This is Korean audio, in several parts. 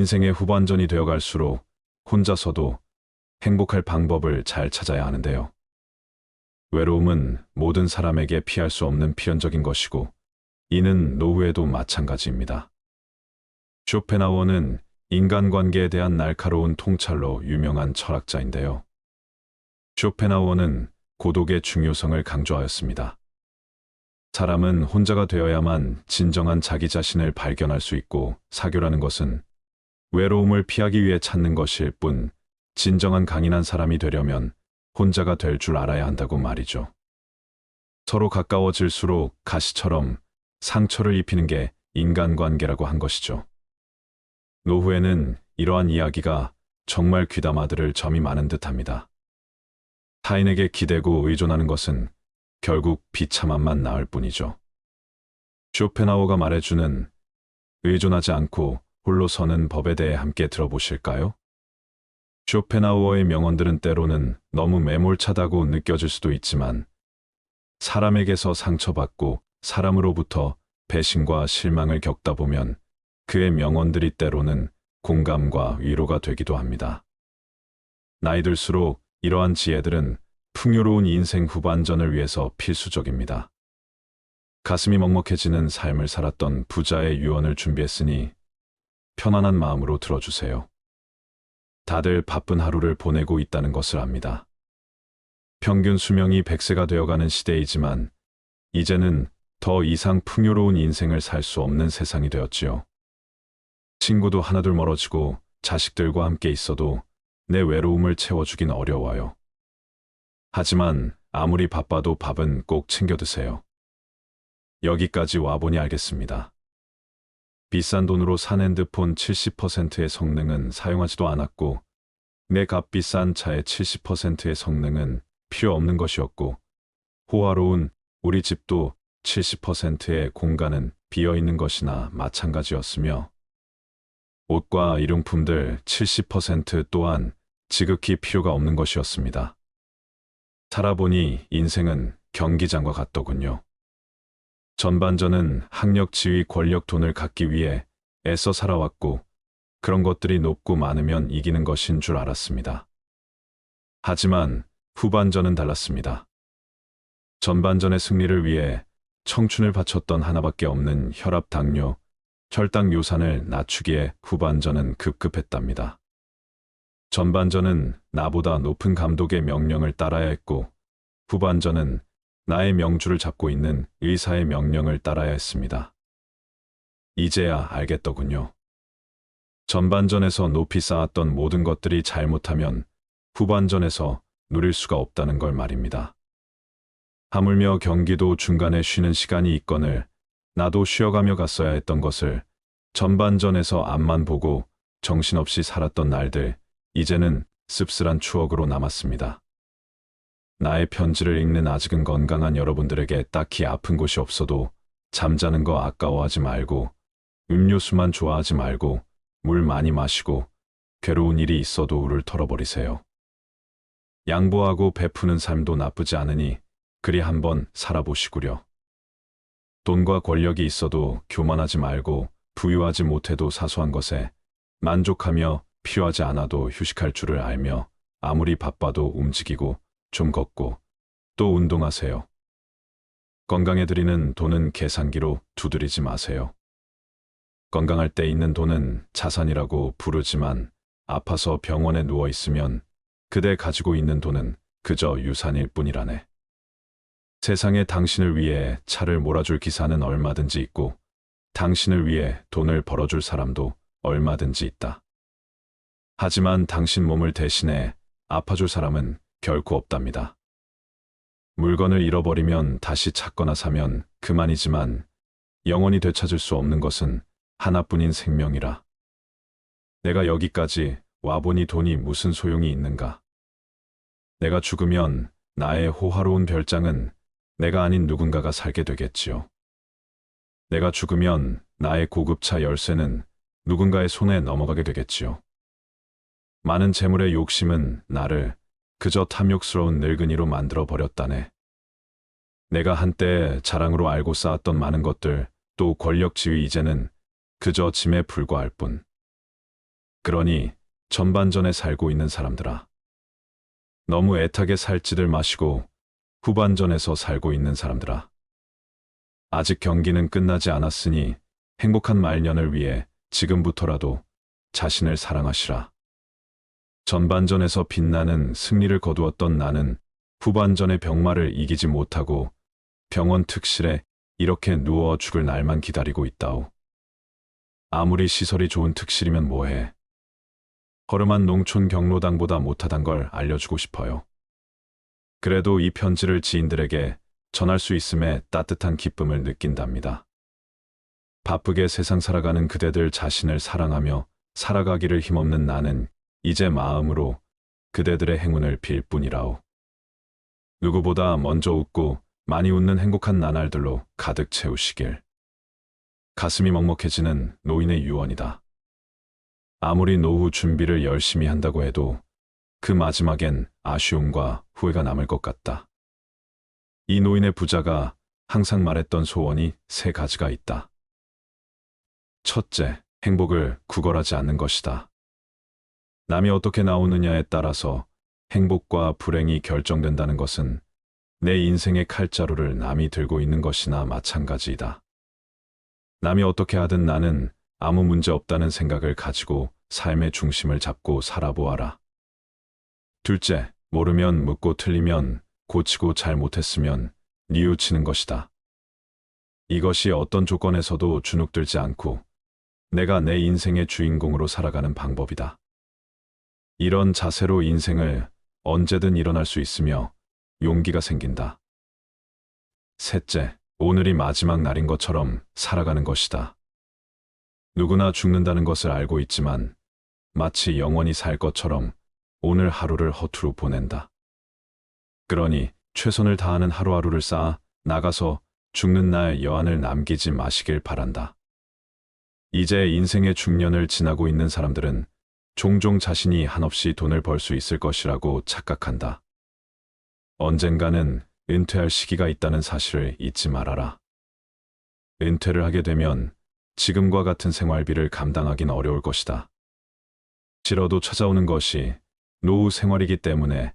인생의 후반전이 되어갈수록 혼자서도 행복할 방법을 잘 찾아야 하는데요. 외로움은 모든 사람에게 피할 수 없는 필연적인 것이고, 이는 노후에도 마찬가지입니다. 쇼펜하우어는 인간관계에 대한 날카로운 통찰로 유명한 철학자인데요. 쇼펜하우어는 고독의 중요성을 강조하였습니다. 사람은 혼자가 되어야만 진정한 자기 자신을 발견할 수 있고, 사교라는 것은 외로움을 피하기 위해 찾는 것일 뿐, 진정한 강인한 사람이 되려면 혼자가 될 줄 알아야 한다고 말이죠. 서로 가까워질수록 가시처럼 상처를 입히는 게 인간관계라고 한 것이죠. 노후에는 이러한 이야기가 정말 귀담아 들을 점이 많은 듯합니다. 타인에게 기대고 의존하는 것은 결국 비참함만 낳을 뿐이죠. 쇼펜하우어가 말해주는 의존하지 않고 홀로 서는 법에 대해 함께 들어보실까요? 쇼펜하우어의 명언들은 때로는 너무 매몰차다고 느껴질 수도 있지만, 사람에게서 상처받고 사람으로부터 배신과 실망을 겪다 보면 그의 명언들이 때로는 공감과 위로가 되기도 합니다. 나이 들수록 이러한 지혜들은 풍요로운 인생 후반전을 위해서 필수적입니다. 가슴이 먹먹해지는 삶을 살았던 부자의 유언을 준비했으니 편안한 마음으로 들어주세요. 다들 바쁜 하루를 보내고 있다는 것을 압니다. 평균 수명이 100세가 되어가는 시대이지만 이제는 더 이상 풍요로운 인생을 살 수 없는 세상이 되었지요. 친구도 하나둘 멀어지고 자식들과 함께 있어도 내 외로움을 채워주긴 어려워요. 하지만 아무리 바빠도 밥은 꼭 챙겨 드세요. 여기까지 와보니 알겠습니다. 비싼 돈으로 산 핸드폰 70%의 성능은 사용하지도 않았고, 내 값비싼 차의 70%의 성능은 필요 없는 것이었고, 호화로운 우리 집도 70%의 공간은 비어있는 것이나 마찬가지였으며, 옷과 일용품들 70% 또한 지극히 필요가 없는 것이었습니다. 살아보니 인생은 경기장과 같더군요. 전반전은 학력, 지위, 권력, 돈을 갖기 위해 애써 살아왔고, 그런 것들이 높고 많으면 이기는 것인 줄 알았습니다. 하지만 후반전은 달랐습니다. 전반전의 승리를 위해 청춘을 바쳤던 하나밖에 없는 혈압, 당뇨, 혈당 요산을 낮추기에 후반전은 급급했답니다. 전반전은 나보다 높은 감독의 명령을 따라야 했고, 후반전은 나의 명주를 잡고 있는 의사의 명령을 따라야 했습니다. 이제야 알겠더군요. 전반전에서 높이 쌓았던 모든 것들이 잘못하면 후반전에서 누릴 수가 없다는 걸 말입니다. 하물며 경기도 중간에 쉬는 시간이 있거늘 나도 쉬어가며 갔어야 했던 것을 전반전에서 앞만 보고 정신없이 살았던 날들, 이제는 씁쓸한 추억으로 남았습니다. 나의 편지를 읽는 아직은 건강한 여러분들에게 딱히 아픈 곳이 없어도 잠자는 거 아까워하지 말고, 음료수만 좋아하지 말고 물 많이 마시고, 괴로운 일이 있어도 울을 털어버리세요. 양보하고 베푸는 삶도 나쁘지 않으니 그리 한번 살아보시구려. 돈과 권력이 있어도 교만하지 말고, 부유하지 못해도 사소한 것에 만족하며 필요하지 않아도 휴식할 줄을 알며, 아무리 바빠도 움직이고 좀 걷고 또 운동하세요. 건강에 들이는 돈은 계산기로 두드리지 마세요. 건강할 때 있는 돈은 자산이라고 부르지만, 아파서 병원에 누워 있으면 그대 가지고 있는 돈은 그저 유산일 뿐이라네. 세상에 당신을 위해 차를 몰아줄 기사는 얼마든지 있고, 당신을 위해 돈을 벌어줄 사람도 얼마든지 있다. 하지만 당신 몸을 대신해 아파줄 사람은 결코 없답니다. 물건을 잃어버리면 다시 찾거나 사면 그만이지만, 영원히 되찾을 수 없는 것은 하나뿐인 생명이라. 내가 여기까지 와보니 돈이 무슨 소용이 있는가. 내가 죽으면 나의 호화로운 별장은 내가 아닌 누군가가 살게 되겠지요. 내가 죽으면 나의 고급차 열쇠는 누군가의 손에 넘어가게 되겠지요. 많은 재물의 욕심은 나를 그저 탐욕스러운 늙은이로 만들어 버렸다네. 내가 한때 자랑으로 알고 쌓았던 많은 것들, 또 권력, 지위, 이제는 그저 짐에 불과할 뿐. 그러니 전반전에 살고 있는 사람들아. 너무 애타게 살지들 마시고 후반전에서 살고 있는 사람들아. 아직 경기는 끝나지 않았으니 행복한 말년을 위해 지금부터라도 자신을 사랑하시라. 전반전에서 빛나는 승리를 거두었던 나는 후반전의 병마를 이기지 못하고 병원 특실에 이렇게 누워 죽을 날만 기다리고 있다오. 아무리 시설이 좋은 특실이면 뭐해. 허름한 농촌 경로당보다 못하단 걸 알려주고 싶어요. 그래도 이 편지를 지인들에게 전할 수 있음에 따뜻한 기쁨을 느낀답니다. 바쁘게 세상 살아가는 그대들 자신을 사랑하며 살아가기를 힘없는 나는 이제 마음으로 그대들의 행운을 빌 뿐이라오. 누구보다 먼저 웃고 많이 웃는 행복한 나날들로 가득 채우시길. 가슴이 먹먹해지는 노인의 유언이다. 아무리 노후 준비를 열심히 한다고 해도 그 마지막엔 아쉬움과 후회가 남을 것 같다. 이 노인의 부자가 항상 말했던 소원이 3가지가 있다. 첫째, 행복을 구걸하지 않는 것이다. 남이 어떻게 나오느냐에 따라서 행복과 불행이 결정된다는 것은 내 인생의 칼자루를 남이 들고 있는 것이나 마찬가지이다. 남이 어떻게 하든 나는 아무 문제 없다는 생각을 가지고 삶의 중심을 잡고 살아보아라. 둘째, 모르면 묻고 틀리면 고치고 잘못했으면 뉘우치는 것이다. 이것이 어떤 조건에서도 주눅들지 않고 내가 내 인생의 주인공으로 살아가는 방법이다. 이런 자세로 인생을 언제든 일어날 수 있으며 용기가 생긴다. 셋째, 오늘이 마지막 날인 것처럼 살아가는 것이다. 누구나 죽는다는 것을 알고 있지만 마치 영원히 살 것처럼 오늘 하루를 허투루 보낸다. 그러니 최선을 다하는 하루하루를 쌓아 나가서 죽는 날 여한을 남기지 마시길 바란다. 이제 인생의 중년을 지나고 있는 사람들은 종종 자신이 한없이 돈을 벌 수 있을 것이라고 착각한다. 언젠가는 은퇴할 시기가 있다는 사실을 잊지 말아라. 은퇴를 하게 되면 지금과 같은 생활비를 감당하긴 어려울 것이다. 싫어도 찾아오는 것이 노후 생활이기 때문에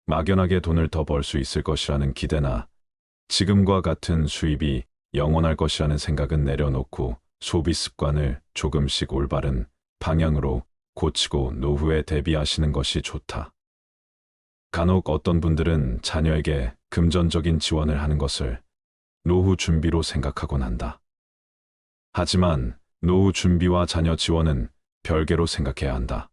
막연하게 돈을 더 벌 수 있을 것이라는 기대나 지금과 같은 수입이 영원할 것이라는 생각은 내려놓고 소비 습관을 조금씩 올바른 방향으로 고치고 노후에 대비하시는 것이 좋다. 간혹 어떤 분들은 자녀에게 금전적인 지원을 하는 것을 노후 준비로 생각하곤 한다. 하지만 노후 준비와 자녀 지원은 별개로 생각해야 한다.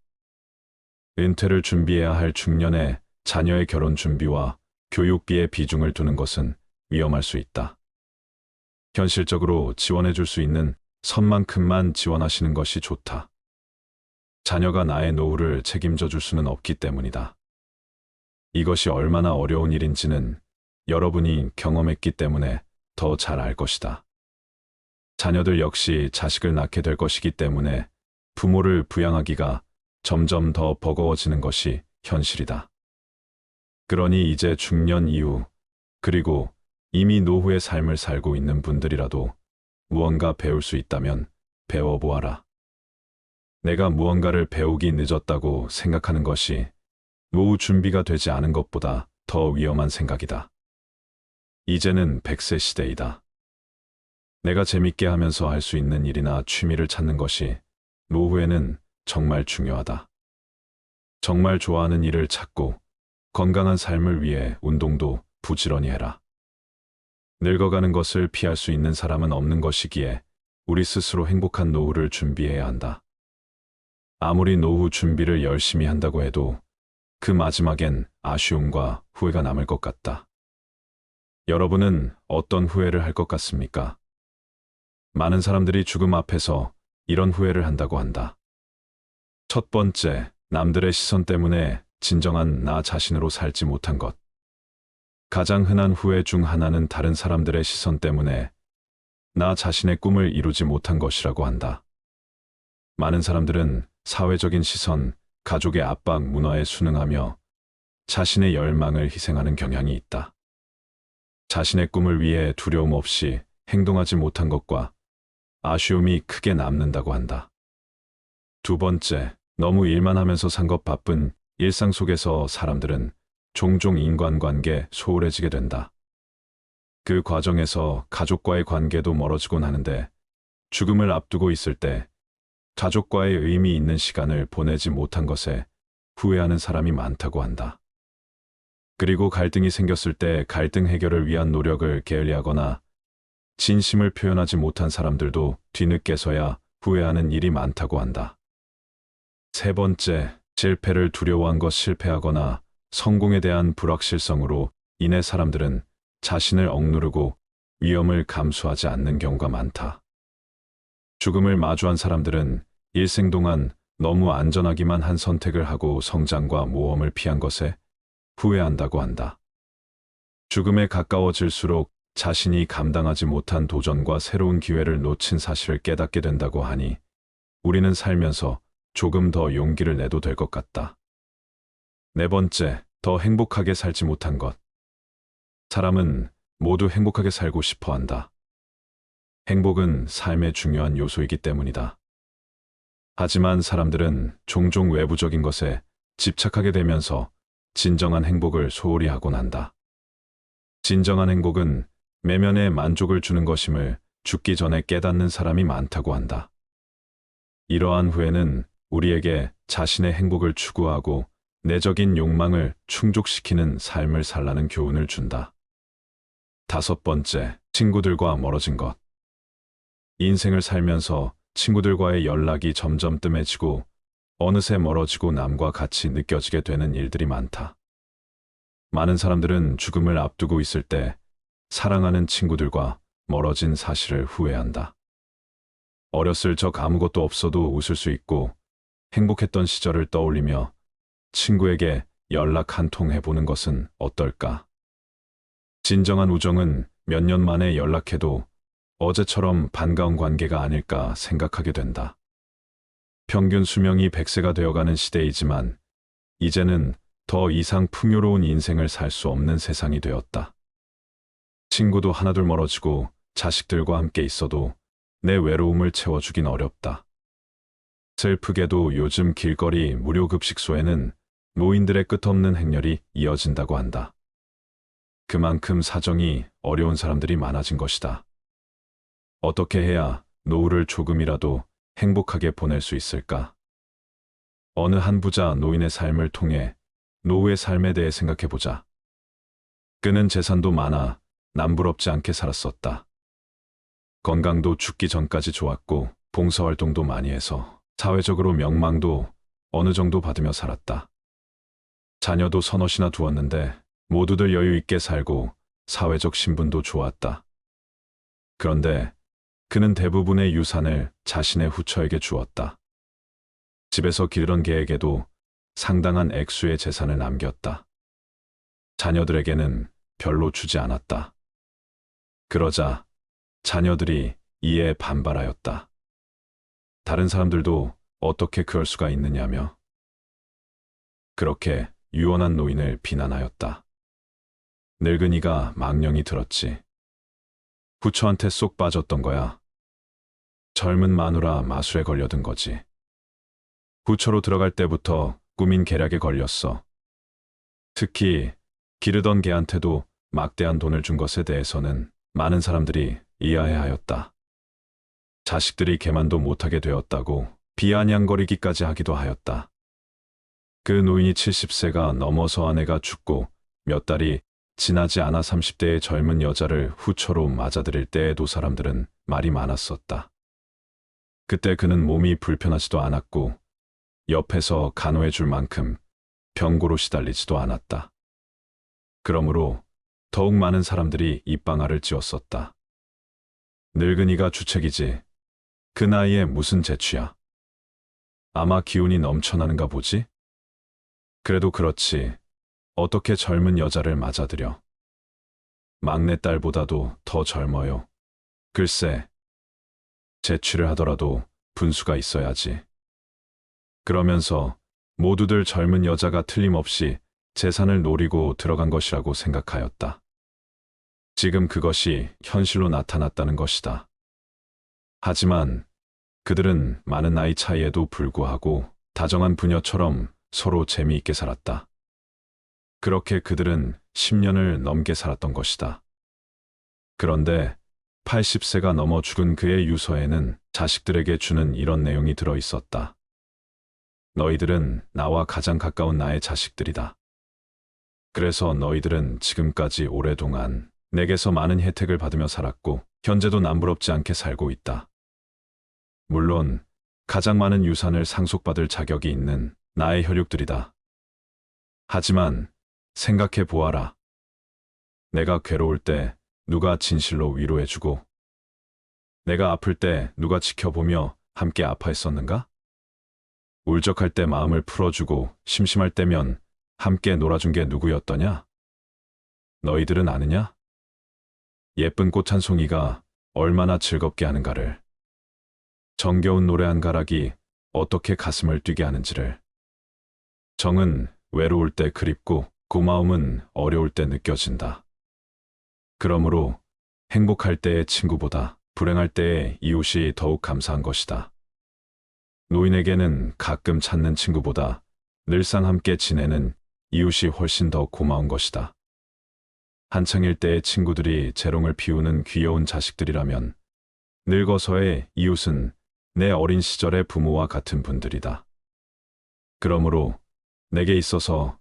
은퇴를 준비해야 할 중년에 자녀의 결혼 준비와 교육비에 비중을 두는 것은 위험할 수 있다. 현실적으로 지원해 줄 수 있는 선만큼만 지원하시는 것이 좋다. 자녀가 나의 노후를 책임져 줄 수는 없기 때문이다. 이것이 얼마나 어려운 일인지는 여러분이 경험했기 때문에 더 잘 알 것이다. 자녀들 역시 자식을 낳게 될 것이기 때문에 부모를 부양하기가 점점 더 버거워지는 것이 현실이다. 그러니 이제 중년 이후, 그리고 이미 노후의 삶을 살고 있는 분들이라도 무언가 배울 수 있다면 배워보아라. 내가 무언가를 배우기 늦었다고 생각하는 것이 노후 준비가 되지 않은 것보다 더 위험한 생각이다. 이제는 100세 시대이다. 내가 재밌게 하면서 할 수 있는 일이나 취미를 찾는 것이 노후에는 정말 중요하다. 정말 좋아하는 일을 찾고 건강한 삶을 위해 운동도 부지런히 해라. 늙어가는 것을 피할 수 있는 사람은 없는 것이기에 우리 스스로 행복한 노후를 준비해야 한다. 아무리 노후 준비를 열심히 한다고 해도 그 마지막엔 아쉬움과 후회가 남을 것 같다. 여러분은 어떤 후회를 할 것 같습니까? 많은 사람들이 죽음 앞에서 이런 후회를 한다고 한다. 첫 번째, 남들의 시선 때문에 진정한 나 자신으로 살지 못한 것. 가장 흔한 후회 중 하나는 다른 사람들의 시선 때문에 나 자신의 꿈을 이루지 못한 것이라고 한다. 많은 사람들은 사회적인 시선, 가족의 압박 문화에 순응하며 자신의 열망을 희생하는 경향이 있다. 자신의 꿈을 위해 두려움 없이 행동하지 못한 것과 아쉬움이 크게 남는다고 한다. 두 번째, 너무 일만 하면서 산 것 바쁜 일상 속에서 사람들은 종종 인간관계 소홀해지게 된다. 그 과정에서 가족과의 관계도 멀어지곤 하는데 죽음을 앞두고 있을 때 가족과의 의미 있는 시간을 보내지 못한 것에 후회하는 사람이 많다고 한다. 그리고 갈등이 생겼을 때 갈등 해결을 위한 노력을 게을리하거나 진심을 표현하지 못한 사람들도 뒤늦게서야 후회하는 일이 많다고 한다. 세 번째, 실패를 두려워한 것 실패하거나 성공에 대한 불확실성으로 인해 사람들은 자신을 억누르고 위험을 감수하지 않는 경우가 많다. 죽음을 마주한 사람들은 일생 동안 너무 안전하기만 한 선택을 하고 성장과 모험을 피한 것에 후회한다고 한다. 죽음에 가까워질수록 자신이 감당하지 못한 도전과 새로운 기회를 놓친 사실을 깨닫게 된다고 하니 우리는 살면서 조금 더 용기를 내도 될 것 같다. 네 번째, 더 행복하게 살지 못한 것. 사람은 모두 행복하게 살고 싶어 한다. 행복은 삶의 중요한 요소이기 때문이다. 하지만 사람들은 종종 외부적인 것에 집착하게 되면서 진정한 행복을 소홀히 하곤 한다. 진정한 행복은 내면의 만족을 주는 것임을 죽기 전에 깨닫는 사람이 많다고 한다. 이러한 후회는 우리에게 자신의 행복을 추구하고 내적인 욕망을 충족시키는 삶을 살라는 교훈을 준다. 다섯 번째, 친구들과 멀어진 것. 인생을 살면서 친구들과의 연락이 점점 뜸해지고 어느새 멀어지고 남과 같이 느껴지게 되는 일들이 많다. 많은 사람들은 죽음을 앞두고 있을 때 사랑하는 친구들과 멀어진 사실을 후회한다. 어렸을 적 아무것도 없어도 웃을 수 있고 행복했던 시절을 떠올리며 친구에게 연락 한 통 해보는 것은 어떨까? 진정한 우정은 몇 년 만에 연락해도 어제처럼 반가운 관계가 아닐까 생각하게 된다. 평균 수명이 100세가 되어가는 시대이지만 이제는 더 이상 풍요로운 인생을 살 수 없는 세상이 되었다. 친구도 하나둘 멀어지고 자식들과 함께 있어도 내 외로움을 채워주긴 어렵다. 슬프게도 요즘 길거리 무료 급식소에는 노인들의 끝없는 행렬이 이어진다고 한다. 그만큼 사정이 어려운 사람들이 많아진 것이다. 어떻게 해야 노후를 조금이라도 행복하게 보낼 수 있을까? 어느 한 부자 노인의 삶을 통해 노후의 삶에 대해 생각해보자. 그는 재산도 많아 남부럽지 않게 살았었다. 건강도 죽기 전까지 좋았고 봉사활동도 많이 해서 사회적으로 명망도 어느 정도 받으며 살았다. 자녀도 서너이나 두었는데 모두들 여유 있게 살고 사회적 신분도 좋았다. 그런데 그는 대부분의 유산을 자신의 후처에게 주었다. 집에서 기르던 개에게도 상당한 액수의 재산을 남겼다. 자녀들에게는 별로 주지 않았다. 그러자 자녀들이 이에 반발하였다. 다른 사람들도 어떻게 그럴 수가 있느냐며 그렇게 유언한 노인을 비난하였다. 늙은이가 망령이 들었지. 후처한테 쏙 빠졌던 거야. 젊은 마누라 마술에 걸려든 거지. 후처로 들어갈 때부터 꾸민 계략에 걸렸어. 특히 기르던 개한테도 막대한 돈을 준 것에 대해서는 많은 사람들이 이해하였다. 자식들이 개만도 못하게 되었다고 비아냥거리기까지 하기도 하였다. 그 노인이 70세가 넘어서 아내가 죽고 몇 달이 지나지 않아 30대의 젊은 여자를 후처로 맞아들일 때에도 사람들은 말이 많았었다. 그때 그는 몸이 불편하지도 않았고 옆에서 간호해 줄 만큼 병고로 시달리지도 않았다. 그러므로 더욱 많은 사람들이 입방아를 찧었었다. 늙은이가 주책이지. 그 나이에 무슨 재취야. 아마 기운이 넘쳐나는가 보지? 그래도 그렇지. 어떻게 젊은 여자를 맞아들여. 막내딸보다도 더 젊어요. 글쎄, 재취를 하더라도 분수가 있어야지. 그러면서 모두들 젊은 여자가 틀림없이 재산을 노리고 들어간 것이라고 생각하였다. 지금 그것이 현실로 나타났다는 것이다. 하지만 그들은 많은 나이 차이에도 불구하고 다정한 부녀처럼 서로 재미있게 살았다. 그렇게 그들은 10년을 넘게 살았던 것이다. 그런데 80세가 넘어 죽은 그의 유서에는 자식들에게 주는 이런 내용이 들어 있었다. 너희들은 나와 가장 가까운 나의 자식들이다. 그래서 너희들은 지금까지 오랫동안 내게서 많은 혜택을 받으며 살았고 현재도 남부럽지 않게 살고 있다. 물론 가장 많은 유산을 상속받을 자격이 있는 나의 혈육들이다. 하지만 생각해 보아라. 내가 괴로울 때 누가 진실로 위로해주고 내가 아플 때 누가 지켜보며 함께 아파했었는가? 울적할 때 마음을 풀어주고 심심할 때면 함께 놀아준 게 누구였더냐? 너희들은 아느냐? 예쁜 꽃 한 송이가 얼마나 즐겁게 하는가를. 정겨운 노래 한 가락이 어떻게 가슴을 뛰게 하는지를. 정은 외로울 때 그립고 고마움은 어려울 때 느껴진다. 그러므로 행복할 때의 친구보다 불행할 때의 이웃이 더욱 감사한 것이다. 노인에게는 가끔 찾는 친구보다 늘상 함께 지내는 이웃이 훨씬 더 고마운 것이다. 한창일 때의 친구들이 재롱을 피우는 귀여운 자식들이라면 늙어서의 이웃은 내 어린 시절의 부모와 같은 분들이다. 그러므로 내게 있어서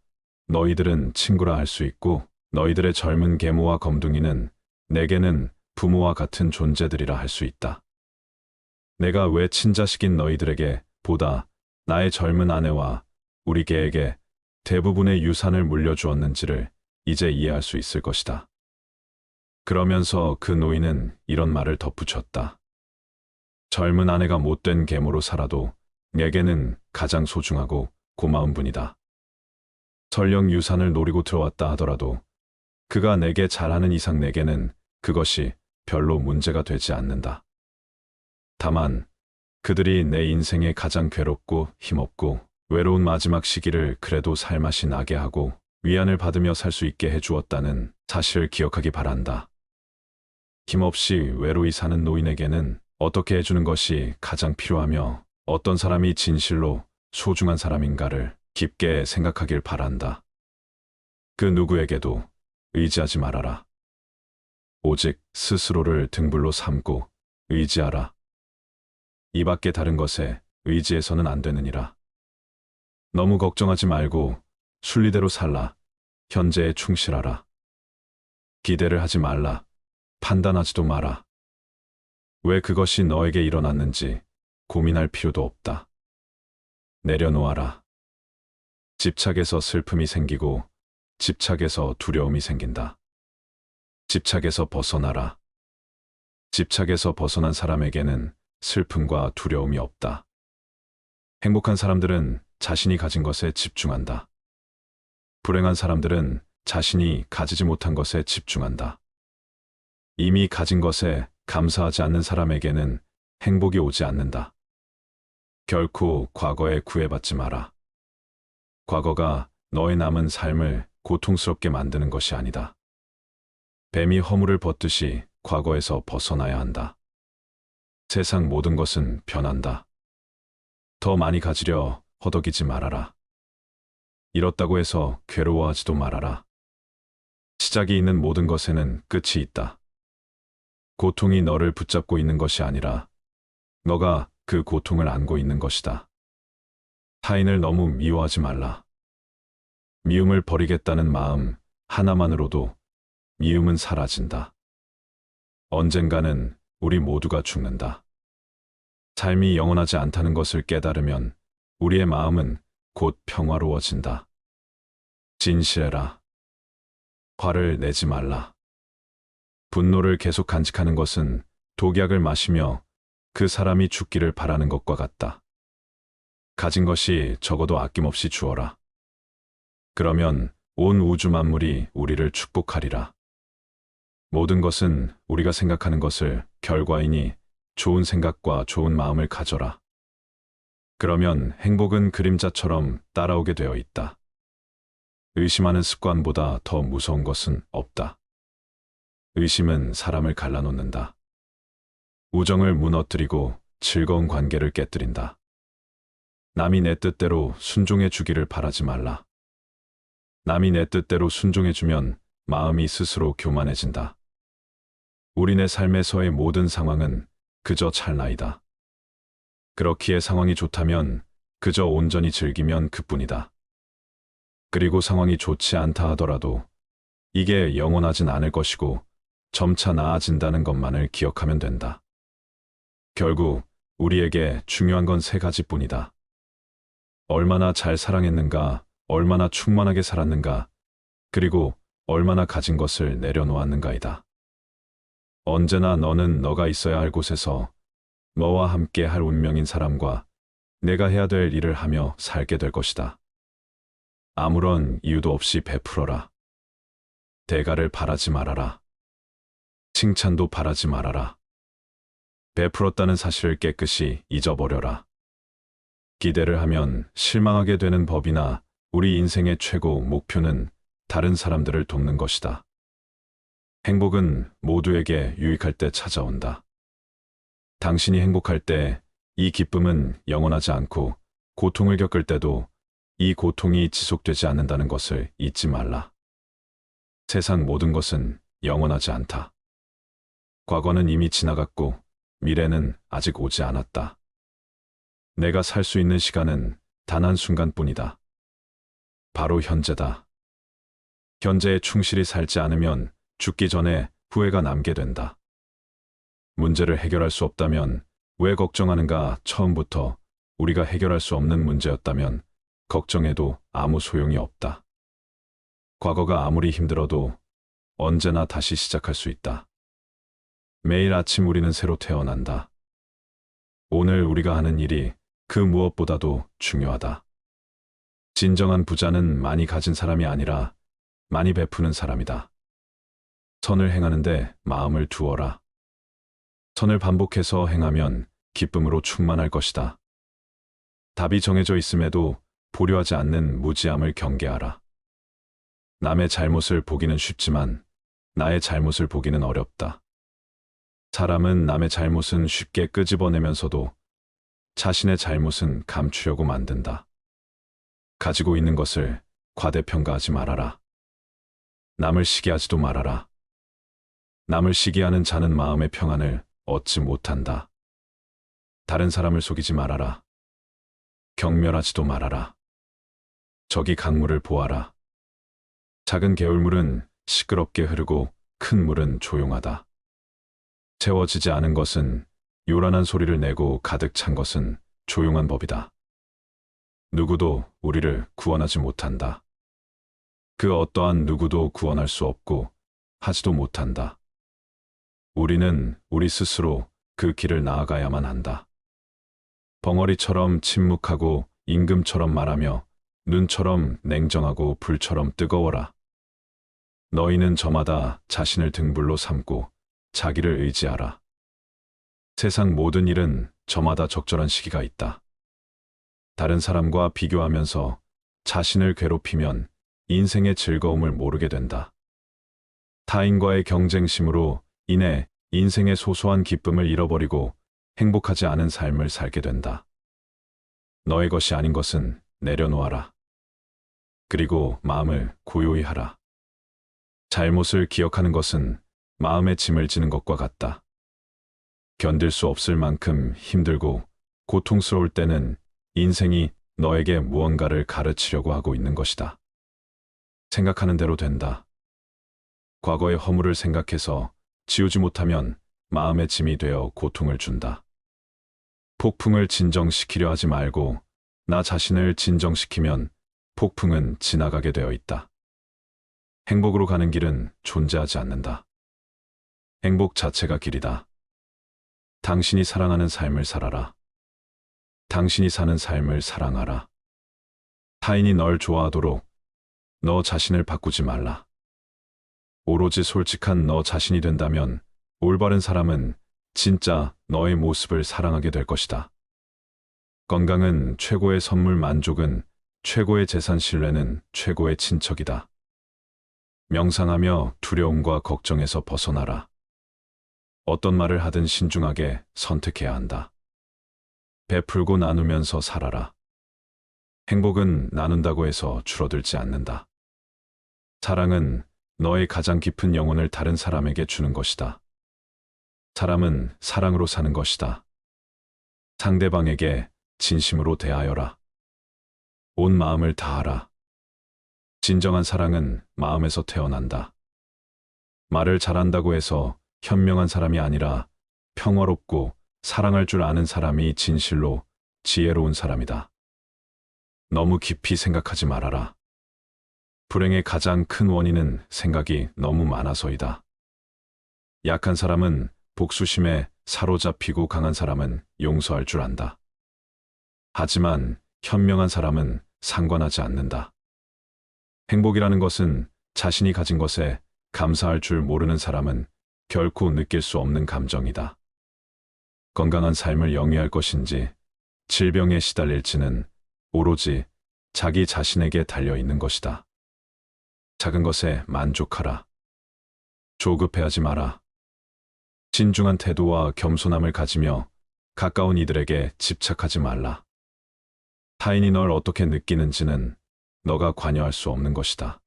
너희들은 친구라 할 수 있고 너희들의 젊은 계모와 검둥이는 내게는 부모와 같은 존재들이라 할 수 있다. 내가 왜 친자식인 너희들에게 보다 나의 젊은 아내와 우리 개에게 대부분의 유산을 물려주었는지를 이제 이해할 수 있을 것이다. 그러면서 그 노인은 이런 말을 덧붙였다. 젊은 아내가 못된 계모로 살아도 내게는 가장 소중하고 고마운 분이다. 설령 유산을 노리고 들어왔다 하더라도 그가 내게 잘하는 이상 내게는 그것이 별로 문제가 되지 않는다. 다만 그들이 내 인생의 가장 괴롭고 힘없고 외로운 마지막 시기를 그래도 살맛이 나게 하고 위안을 받으며 살 수 있게 해주었다는 사실을 기억하기 바란다. 힘없이 외로이 사는 노인에게는 어떻게 해주는 것이 가장 필요하며 어떤 사람이 진실로 소중한 사람인가를 깊게 생각하길 바란다. 그 누구에게도 의지하지 말아라. 오직 스스로를 등불로 삼고 의지하라. 이 밖에 다른 것에 의지해서는 안 되느니라. 너무 걱정하지 말고 순리대로 살라. 현재에 충실하라. 기대를 하지 말라. 판단하지도 마라. 왜 그것이 너에게 일어났는지 고민할 필요도 없다. 내려놓아라. 집착에서 슬픔이 생기고 집착에서 두려움이 생긴다. 집착에서 벗어나라. 집착에서 벗어난 사람에게는 슬픔과 두려움이 없다. 행복한 사람들은 자신이 가진 것에 집중한다. 불행한 사람들은 자신이 가지지 못한 것에 집중한다. 이미 가진 것에 감사하지 않는 사람에게는 행복이 오지 않는다. 결코 과거에 구애받지 마라. 과거가 너의 남은 삶을 고통스럽게 만드는 것이 아니다. 뱀이 허물을 벗듯이 과거에서 벗어나야 한다. 세상 모든 것은 변한다. 더 많이 가지려 허덕이지 말아라. 잃었다고 해서 괴로워하지도 말아라. 시작이 있는 모든 것에는 끝이 있다. 고통이 너를 붙잡고 있는 것이 아니라 너가 그 고통을 안고 있는 것이다. 타인을 너무 미워하지 말라. 미움을 버리겠다는 마음 하나만으로도 미움은 사라진다. 언젠가는 우리 모두가 죽는다. 삶이 영원하지 않다는 것을 깨달으면 우리의 마음은 곧 평화로워진다. 진실해라. 화를 내지 말라. 분노를 계속 간직하는 것은 독약을 마시며 그 사람이 죽기를 바라는 것과 같다. 가진 것이 적어도 아낌없이 주어라. 그러면 온 우주 만물이 우리를 축복하리라. 모든 것은 우리가 생각하는 것을 결과이니 좋은 생각과 좋은 마음을 가져라. 그러면 행복은 그림자처럼 따라오게 되어 있다. 의심하는 습관보다 더 무서운 것은 없다. 의심은 사람을 갈라놓는다. 우정을 무너뜨리고 즐거운 관계를 깨뜨린다. 남이 내 뜻대로 순종해 주기를 바라지 말라. 남이 내 뜻대로 순종해 주면 마음이 스스로 교만해진다. 우리네 삶에서의 모든 상황은 그저 찰나이다. 그렇기에 상황이 좋다면 그저 온전히 즐기면 그뿐이다. 그리고 상황이 좋지 않다 하더라도 이게 영원하진 않을 것이고 점차 나아진다는 것만을 기억하면 된다. 결국 우리에게 중요한 건 세 가지뿐이다. 얼마나 잘 사랑했는가, 얼마나 충만하게 살았는가, 그리고 얼마나 가진 것을 내려놓았는가이다. 언제나 너는 너가 있어야 할 곳에서 너와 함께 할 운명인 사람과 내가 해야 될 일을 하며 살게 될 것이다. 아무런 이유도 없이 베풀어라. 대가를 바라지 말아라. 칭찬도 바라지 말아라. 베풀었다는 사실을 깨끗이 잊어버려라. 기대를 하면 실망하게 되는 법이나 우리 인생의 최고 목표는 다른 사람들을 돕는 것이다. 행복은 모두에게 유익할 때 찾아온다. 당신이 행복할 때 이 기쁨은 영원하지 않고 고통을 겪을 때도 이 고통이 지속되지 않는다는 것을 잊지 말라. 세상 모든 것은 영원하지 않다. 과거는 이미 지나갔고 미래는 아직 오지 않았다. 내가 살 수 있는 시간은 단 한순간뿐이다. 바로 현재다. 현재에 충실히 살지 않으면 죽기 전에 후회가 남게 된다. 문제를 해결할 수 없다면 왜 걱정하는가? 처음부터 우리가 해결할 수 없는 문제였다면 걱정해도 아무 소용이 없다. 과거가 아무리 힘들어도 언제나 다시 시작할 수 있다. 매일 아침 우리는 새로 태어난다. 오늘 우리가 하는 일이 그 무엇보다도 중요하다. 진정한 부자는 많이 가진 사람이 아니라 많이 베푸는 사람이다. 선을 행하는데 마음을 두어라. 선을 반복해서 행하면 기쁨으로 충만할 것이다. 답이 정해져 있음에도 보려하지 않는 무지함을 경계하라. 남의 잘못을 보기는 쉽지만 나의 잘못을 보기는 어렵다. 사람은 남의 잘못은 쉽게 끄집어내면서도 자신의 잘못은 감추려고 만든다. 가지고 있는 것을 과대평가하지 말아라. 남을 시기하지도 말아라. 남을 시기하는 자는 마음의 평안을 얻지 못한다. 다른 사람을 속이지 말아라. 경멸하지도 말아라. 저기 강물을 보아라. 작은 개울물은 시끄럽게 흐르고 큰 물은 조용하다. 채워지지 않은 것은 요란한 소리를 내고 가득 찬 것은 조용한 법이다. 누구도 우리를 구원하지 못한다. 그 어떠한 누구도 구원할 수 없고 하지도 못한다. 우리는 우리 스스로 그 길을 나아가야만 한다. 벙어리처럼 침묵하고 임금처럼 말하며 눈처럼 냉정하고 불처럼 뜨거워라. 너희는 저마다 자신을 등불로 삼고 자기를 의지하라. 세상 모든 일은 저마다 적절한 시기가 있다. 다른 사람과 비교하면서 자신을 괴롭히면 인생의 즐거움을 모르게 된다. 타인과의 경쟁심으로 인해 인생의 소소한 기쁨을 잃어버리고 행복하지 않은 삶을 살게 된다. 너의 것이 아닌 것은 내려놓아라. 그리고 마음을 고요히 하라. 잘못을 기억하는 것은 마음의 짐을 지는 것과 같다. 견딜 수 없을 만큼 힘들고 고통스러울 때는 인생이 너에게 무언가를 가르치려고 하고 있는 것이다. 생각하는 대로 된다. 과거의 허물을 생각해서 지우지 못하면 마음의 짐이 되어 고통을 준다. 폭풍을 진정시키려 하지 말고 나 자신을 진정시키면 폭풍은 지나가게 되어 있다. 행복으로 가는 길은 존재하지 않는다. 행복 자체가 길이다. 당신이 사랑하는 삶을 살아라. 당신이 사는 삶을 사랑하라. 타인이 널 좋아하도록 너 자신을 바꾸지 말라. 오로지 솔직한 너 자신이 된다면 올바른 사람은 진짜 너의 모습을 사랑하게 될 것이다. 건강은 최고의 선물, 만족은 최고의 재산, 신뢰는 최고의 친척이다. 명상하며 두려움과 걱정에서 벗어나라. 어떤 말을 하든 신중하게 선택해야 한다. 베풀고 나누면서 살아라. 행복은 나눈다고 해서 줄어들지 않는다. 사랑은 너의 가장 깊은 영혼을 다른 사람에게 주는 것이다. 사람은 사랑으로 사는 것이다. 상대방에게 진심으로 대하여라. 온 마음을 다하라. 진정한 사랑은 마음에서 태어난다. 말을 잘한다고 해서 현명한 사람이 아니라 평화롭고 사랑할 줄 아는 사람이 진실로 지혜로운 사람이다. 너무 깊이 생각하지 말아라. 불행의 가장 큰 원인은 생각이 너무 많아서이다. 약한 사람은 복수심에 사로잡히고 강한 사람은 용서할 줄 안다. 하지만 현명한 사람은 상관하지 않는다. 행복이라는 것은 자신이 가진 것에 감사할 줄 모르는 사람은 결코 느낄 수 없는 감정이다. 건강한 삶을 영위할 것인지 질병에 시달릴지는 오로지 자기 자신에게 달려 있는 것이다. 작은 것에 만족하라. 조급해하지 마라. 진중한 태도와 겸손함을 가지며 가까운 이들에게 집착하지 말라. 타인이 널 어떻게 느끼는지는 너가 관여할 수 없는 것이다.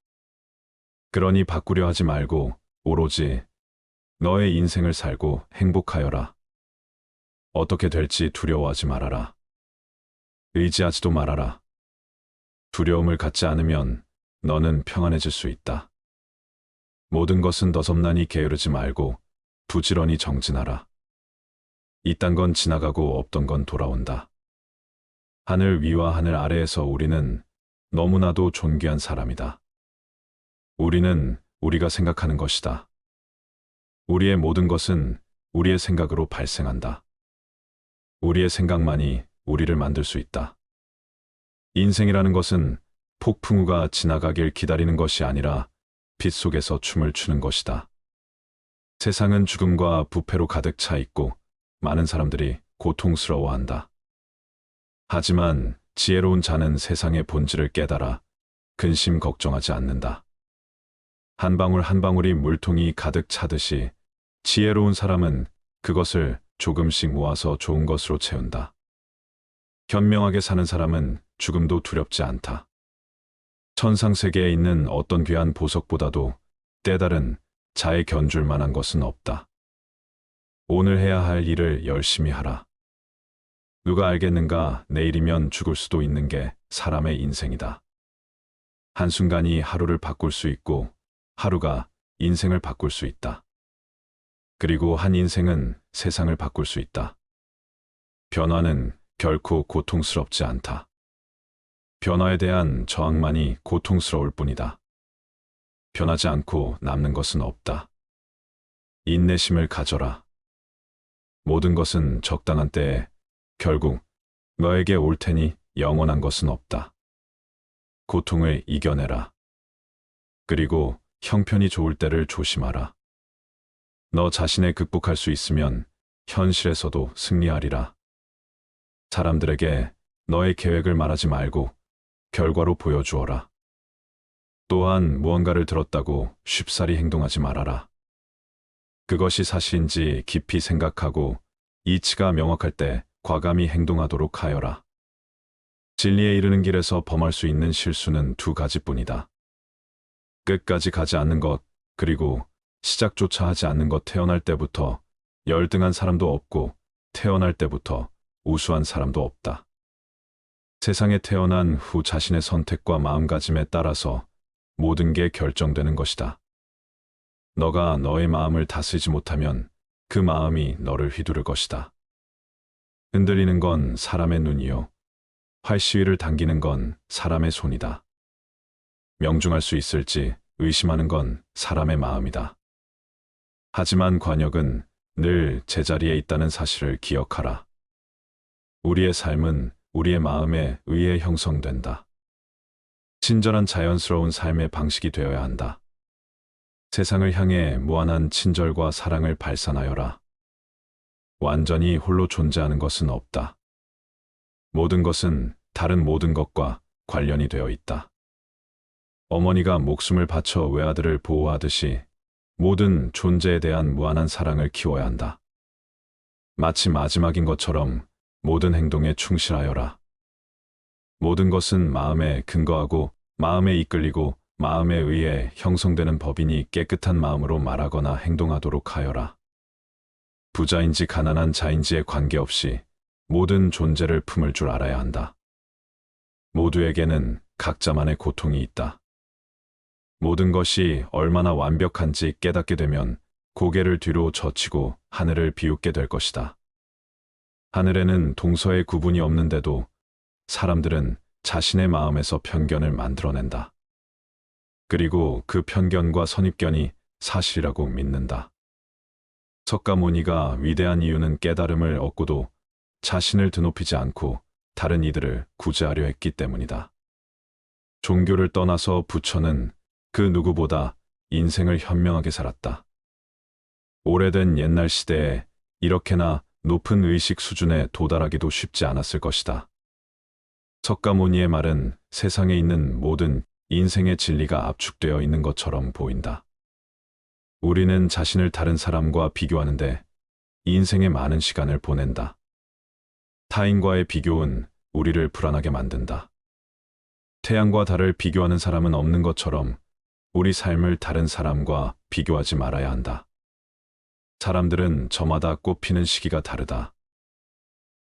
그러니 바꾸려 하지 말고 오로지 너의 인생을 살고 행복하여라. 어떻게 될지 두려워하지 말아라. 의지하지도 말아라. 두려움을 갖지 않으면 너는 평안해질 수 있다. 모든 것은 너섭나니 게으르지 말고 부지런히 정진하라. 이딴 건 지나가고 없던 건 돌아온다. 하늘 위와 하늘 아래에서 우리는 너무나도 존귀한 사람이다. 우리는 우리가 생각하는 것이다. 우리의 모든 것은 우리의 생각으로 발생한다. 우리의 생각만이 우리를 만들 수 있다. 인생이라는 것은 폭풍우가 지나가길 기다리는 것이 아니라 빛 속에서 춤을 추는 것이다. 세상은 죽음과 부패로 가득 차 있고 많은 사람들이 고통스러워한다. 하지만 지혜로운 자는 세상의 본질을 깨달아 근심 걱정하지 않는다. 한 방울 한 방울이 물통이 가득 차듯이 지혜로운 사람은 그것을 조금씩 모아서 좋은 것으로 채운다. 현명하게 사는 사람은 죽음도 두렵지 않다. 천상세계에 있는 어떤 귀한 보석보다도 때다른 자에 견줄 만한 것은 없다. 오늘 해야 할 일을 열심히 하라. 누가 알겠는가, 내일이면 죽을 수도 있는 게 사람의 인생이다. 한순간이 하루를 바꿀 수 있고 하루가 인생을 바꿀 수 있다. 그리고 한 인생은 세상을 바꿀 수 있다. 변화는 결코 고통스럽지 않다. 변화에 대한 저항만이 고통스러울 뿐이다. 변하지 않고 남는 것은 없다. 인내심을 가져라. 모든 것은 적당한 때에 결국 너에게 올 테니 영원한 것은 없다. 고통을 이겨내라. 그리고 형편이 좋을 때를 조심하라. 너 자신을 극복할 수 있으면 현실에서도 승리하리라. 사람들에게 너의 계획을 말하지 말고 결과로 보여주어라. 또한 무언가를 들었다고 쉽사리 행동하지 말아라. 그것이 사실인지 깊이 생각하고 이치가 명확할 때 과감히 행동하도록 하여라. 진리에 이르는 길에서 범할 수 있는 실수는 두 가지뿐이다. 끝까지 가지 않는 것, 그리고 시작조차 하지 않는 것. 태어날 때부터 열등한 사람도 없고 태어날 때부터 우수한 사람도 없다. 세상에 태어난 후 자신의 선택과 마음가짐에 따라서 모든 게 결정되는 것이다. 너가 너의 마음을 다스리지 못하면 그 마음이 너를 휘두를 것이다. 흔들리는 건 사람의 눈이요. 활시위를 당기는 건 사람의 손이다. 명중할 수 있을지 의심하는 건 사람의 마음이다. 하지만 관역은 늘 제자리에 있다는 사실을 기억하라. 우리의 삶은 우리의 마음에 의해 형성된다. 친절한 자연스러운 삶의 방식이 되어야 한다. 세상을 향해 무한한 친절과 사랑을 발산하여라. 완전히 홀로 존재하는 것은 없다. 모든 것은 다른 모든 것과 관련이 되어 있다. 어머니가 목숨을 바쳐 외아들을 보호하듯이 모든 존재에 대한 무한한 사랑을 키워야 한다. 마치 마지막인 것처럼 모든 행동에 충실하여라. 모든 것은 마음에 근거하고 마음에 이끌리고 마음에 의해 형성되는 법이니 깨끗한 마음으로 말하거나 행동하도록 하여라. 부자인지 가난한 자인지에 관계없이 모든 존재를 품을 줄 알아야 한다. 모두에게는 각자만의 고통이 있다. 모든 것이 얼마나 완벽한지 깨닫게 되면 고개를 뒤로 젖히고 하늘을 비웃게 될 것이다. 하늘에는 동서의 구분이 없는데도 사람들은 자신의 마음에서 편견을 만들어낸다. 그리고 그 편견과 선입견이 사실이라고 믿는다. 석가모니가 위대한 이유는 깨달음을 얻고도 자신을 드높이지 않고 다른 이들을 구제하려 했기 때문이다. 종교를 떠나서 부처는 그 누구보다 인생을 현명하게 살았다. 오래된 옛날 시대에 이렇게나 높은 의식 수준에 도달하기도 쉽지 않았을 것이다. 석가모니의 말은 세상에 있는 모든 인생의 진리가 압축되어 있는 것처럼 보인다. 우리는 자신을 다른 사람과 비교하는데 인생의 많은 시간을 보낸다. 타인과의 비교는 우리를 불안하게 만든다. 태양과 달을 비교하는 사람은 없는 것처럼 우리 삶을 다른 사람과 비교하지 말아야 한다. 사람들은 저마다 꽃피는 시기가 다르다.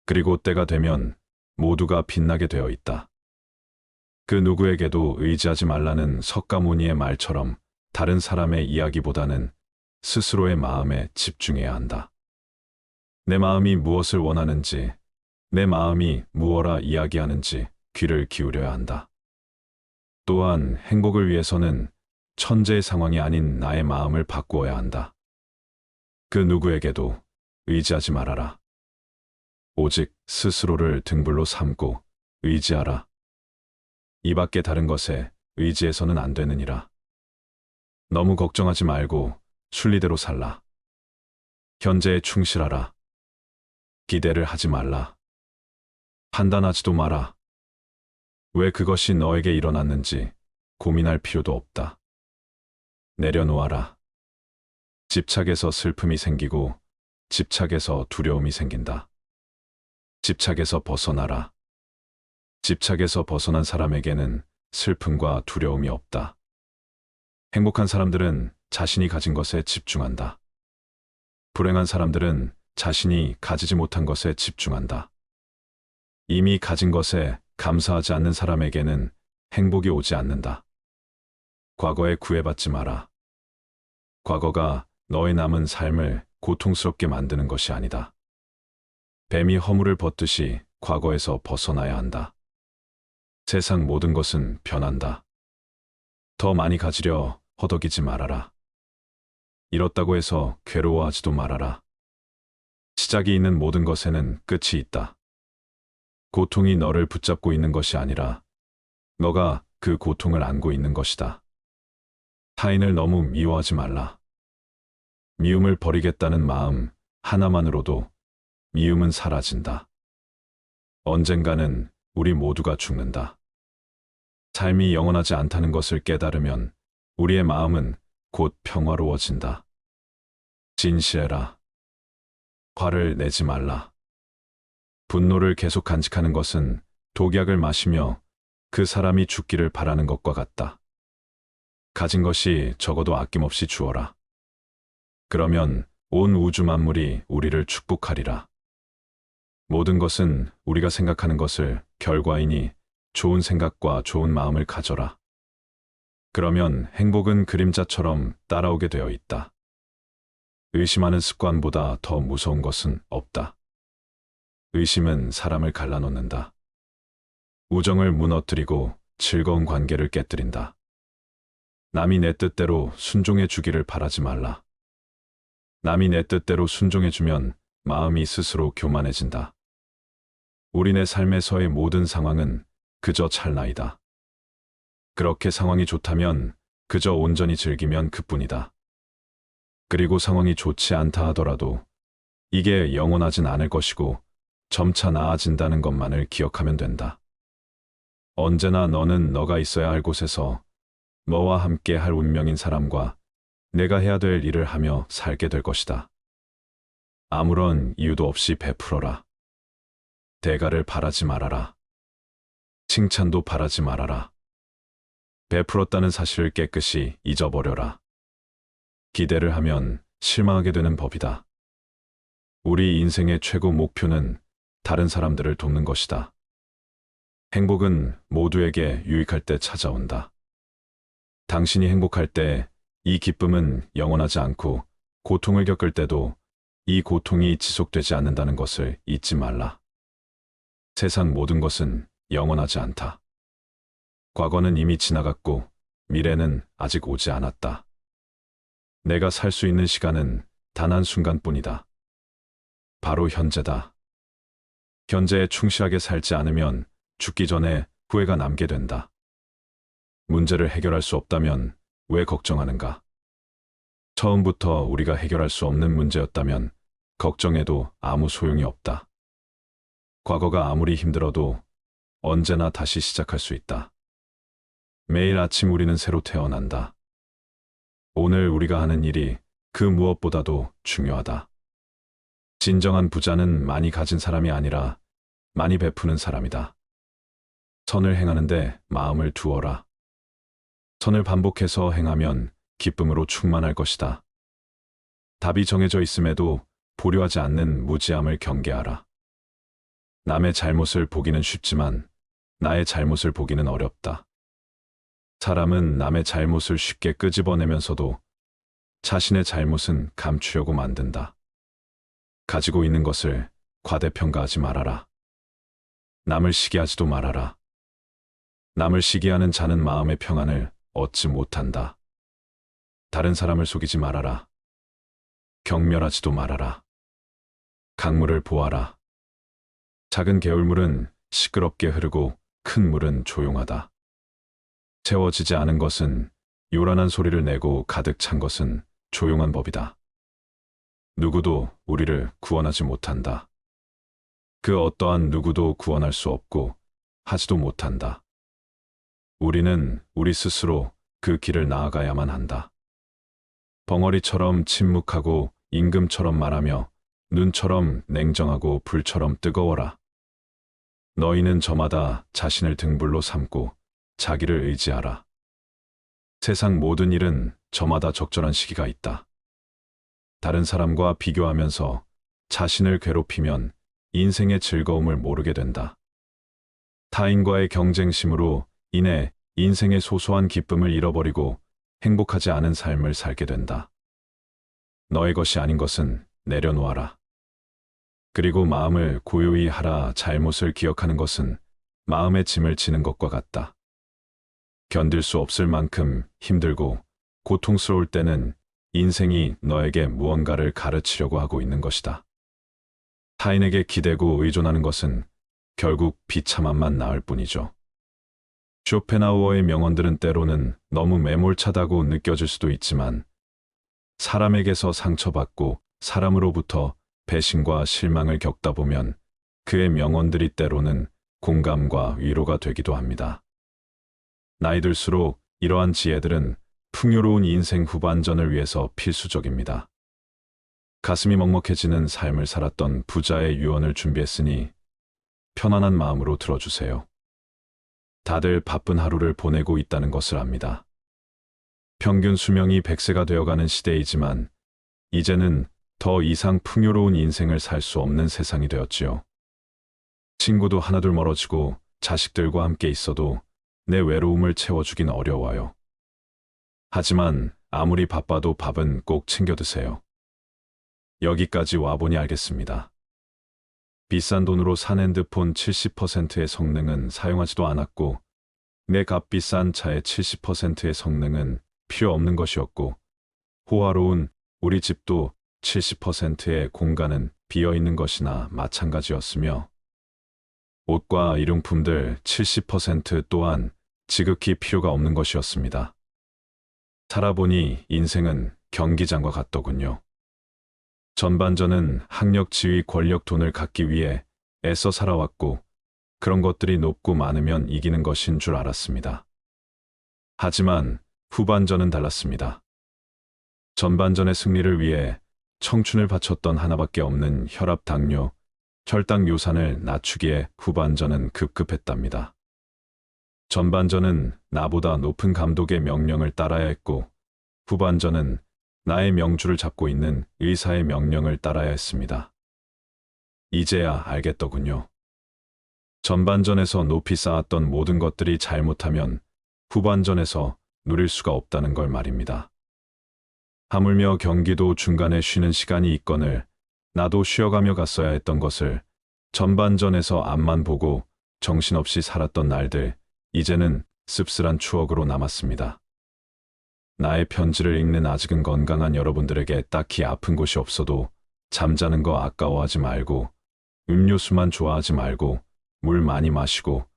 그리고 때가 되면 모두가 빛나게 되어 있다. 그 누구에게도 의지하지 말라는 석가모니의 말처럼 다른 사람의 이야기보다는 스스로의 마음에 집중해야 한다. 내 마음이 무엇을 원하는지, 내 마음이 무엇라 이야기하는지 귀를 기울여야 한다. 또한 행복을 위해서는 천재의 상황이 아닌 나의 마음을 바꾸어야 한다. 그 누구에게도 의지하지 말아라. 오직 스스로를 등불로 삼고 의지하라. 이 밖에 다른 것에 의지해서는 안 되느니라. 너무 걱정하지 말고 순리대로 살라. 현재에 충실하라. 기대를 하지 말라. 판단하지도 마라. 왜 그것이 너에게 일어났는지 고민할 필요도 없다. 내려놓아라. 집착에서 슬픔이 생기고 집착에서 두려움이 생긴다. 집착에서 벗어나라. 집착에서 벗어난 사람에게는 슬픔과 두려움이 없다. 행복한 사람들은 자신이 가진 것에 집중한다. 불행한 사람들은 자신이 가지지 못한 것에 집중한다. 이미 가진 것에 감사하지 않는 사람에게는 행복이 오지 않는다. 과거에 구애받지 마라. 과거가 너의 남은 삶을 고통스럽게 만드는 것이 아니다. 뱀이 허물을 벗듯이 과거에서 벗어나야 한다. 세상 모든 것은 변한다. 더 많이 가지려 허덕이지 말아라. 잃었다고 해서 괴로워하지도 말아라. 시작이 있는 모든 것에는 끝이 있다. 고통이 너를 붙잡고 있는 것이 아니라 너가 그 고통을 안고 있는 것이다. 타인을 너무 미워하지 말라. 미움을 버리겠다는 마음 하나만으로도 미움은 사라진다. 언젠가는 우리 모두가 죽는다. 삶이 영원하지 않다는 것을 깨달으면 우리의 마음은 곧 평화로워진다. 진실해라. 화를 내지 말라. 분노를 계속 간직하는 것은 독약을 마시며 그 사람이 죽기를 바라는 것과 같다. 가진 것이 적어도 아낌없이 주어라. 그러면 온 우주 만물이 우리를 축복하리라. 모든 것은 우리가 생각하는 것을 결과이니 좋은 생각과 좋은 마음을 가져라. 그러면 행복은 그림자처럼 따라오게 되어 있다. 의심하는 습관보다 더 무서운 것은 없다. 의심은 사람을 갈라놓는다. 우정을 무너뜨리고 즐거운 관계를 깨뜨린다. 남이 내 뜻대로 순종해 주기를 바라지 말라. 남이 내 뜻대로 순종해주면 마음이 스스로 교만해진다. 우리네 삶에서의 모든 상황은 그저 찰나이다. 그렇게 상황이 좋다면 그저 온전히 즐기면 그뿐이다. 그리고 상황이 좋지 않다 하더라도 이게 영원하진 않을 것이고 점차 나아진다는 것만을 기억하면 된다. 언제나 너는 너가 있어야 할 곳에서 너와 함께 할 운명인 사람과 내가 해야 될 일을 하며 살게 될 것이다. 아무런 이유도 없이 베풀어라. 대가를 바라지 말아라. 칭찬도 바라지 말아라. 베풀었다는 사실을 깨끗이 잊어버려라. 기대를 하면 실망하게 되는 법이다. 우리 인생의 최고 목표는 다른 사람들을 돕는 것이다. 행복은 모두에게 유익할 때 찾아온다. 당신이 행복할 때 이 기쁨은 영원하지 않고 고통을 겪을 때도 이 고통이 지속되지 않는다는 것을 잊지 말라. 세상 모든 것은 영원하지 않다. 과거는 이미 지나갔고 미래는 아직 오지 않았다. 내가 살 수 있는 시간은 단 한순간뿐이다. 바로 현재다. 현재에 충실하게 살지 않으면 죽기 전에 후회가 남게 된다. 문제를 해결할 수 없다면 왜 걱정하는가? 처음부터 우리가 해결할 수 없는 문제였다면 걱정해도 아무 소용이 없다. 과거가 아무리 힘들어도 언제나 다시 시작할 수 있다. 매일 아침 우리는 새로 태어난다. 오늘 우리가 하는 일이 그 무엇보다도 중요하다. 진정한 부자는 많이 가진 사람이 아니라 많이 베푸는 사람이다. 선을 행하는데 마음을 두어라. 선을 반복해서 행하면 기쁨으로 충만할 것이다. 답이 정해져 있음에도 보려하지 않는 무지함을 경계하라. 남의 잘못을 보기는 쉽지만 나의 잘못을 보기는 어렵다. 사람은 남의 잘못을 쉽게 끄집어내면서도 자신의 잘못은 감추려고 만든다. 가지고 있는 것을 과대평가하지 말아라. 남을 시기하지도 말아라. 남을 시기하는 자는 마음의 평안을 얻지 못한다. 다른 사람을 속이지 말아라. 경멸하지도 말아라. 강물을 보아라. 작은 개울물은 시끄럽게 흐르고 큰 물은 조용하다. 채워지지 않은 것은 요란한 소리를 내고 가득 찬 것은 조용한 법이다. 누구도 우리를 구원하지 못한다. 그 어떠한 누구도 구원할 수 없고 하지도 못한다. 우리는 우리 스스로 그 길을 나아가야만 한다. 벙어리처럼 침묵하고 임금처럼 말하며 눈처럼 냉정하고 불처럼 뜨거워라. 너희는 저마다 자신을 등불로 삼고 자기를 의지하라. 세상 모든 일은 저마다 적절한 시기가 있다. 다른 사람과 비교하면서 자신을 괴롭히면 인생의 즐거움을 모르게 된다. 타인과의 경쟁심으로 인해 인생의 소소한 기쁨을 잃어버리고 행복하지 않은 삶을 살게 된다. 너의 것이 아닌 것은 내려놓아라. 그리고 마음을 고요히 하라. 잘못을 기억하는 것은 마음의 짐을 지는 것과 같다. 견딜 수 없을 만큼 힘들고 고통스러울 때는 인생이 너에게 무언가를 가르치려고 하고 있는 것이다. 타인에게 기대고 의존하는 것은 결국 비참함만 낳을 뿐이죠. 쇼펜하우어의 명언들은 때로는 너무 매몰차다고 느껴질 수도 있지만 사람에게서 상처받고 사람으로부터 배신과 실망을 겪다 보면 그의 명언들이 때로는 공감과 위로가 되기도 합니다. 나이 들수록 이러한 지혜들은 풍요로운 인생 후반전을 위해서 필수적입니다. 가슴이 먹먹해지는 삶을 살았던 부자의 유언을 준비했으니 편안한 마음으로 들어주세요. 다들 바쁜 하루를 보내고 있다는 것을 압니다. 평균 수명이 100세가 되어가는 시대이지만 이제는 더 이상 풍요로운 인생을 살 수 없는 세상이 되었지요. 친구도 하나둘 멀어지고 자식들과 함께 있어도 내 외로움을 채워주긴 어려워요. 하지만 아무리 바빠도 밥은 꼭 챙겨 드세요. 여기까지 와보니 알겠습니다. 비싼 돈으로 산 핸드폰 70%의 성능은 사용하지도 않았고 내 값비싼 차의 70%의 성능은 필요 없는 것이었고 호화로운 우리 집도 70%의 공간은 비어있는 것이나 마찬가지였으며 옷과 일용품들 70% 또한 지극히 필요가 없는 것이었습니다. 살아보니 인생은 경기장과 같더군요. 전반전은 학력, 지위, 권력, 돈을 갖기 위해 애써 살아왔고 그런 것들이 높고 많으면 이기는 것인 줄 알았습니다. 하지만 후반전은 달랐습니다. 전반전의 승리를 위해 청춘을 바쳤던 하나밖에 없는 혈압, 당뇨, 혈당 요산을 낮추기에 후반전은 급급했답니다. 전반전은 나보다 높은 감독의 명령을 따라야 했고, 후반전은 나의 명주를 잡고 있는 의사의 명령을 따라야 했습니다. 이제야 알겠더군요. 전반전에서 높이 쌓았던 모든 것들이 잘못하면 후반전에서 누릴 수가 없다는 걸 말입니다. 하물며 경기도 중간에 쉬는 시간이 있거늘 나도 쉬어가며 갔어야 했던 것을 전반전에서 앞만 보고 정신없이 살았던 날들, 이제는 씁쓸한 추억으로 남았습니다. 나의 편지를 읽는 아직은 건강한 여러분들에게 딱히 아픈 곳이 없어도 잠자는 거 아까워하지 말고, 음료수만 좋아하지 말고 물 많이 마시고,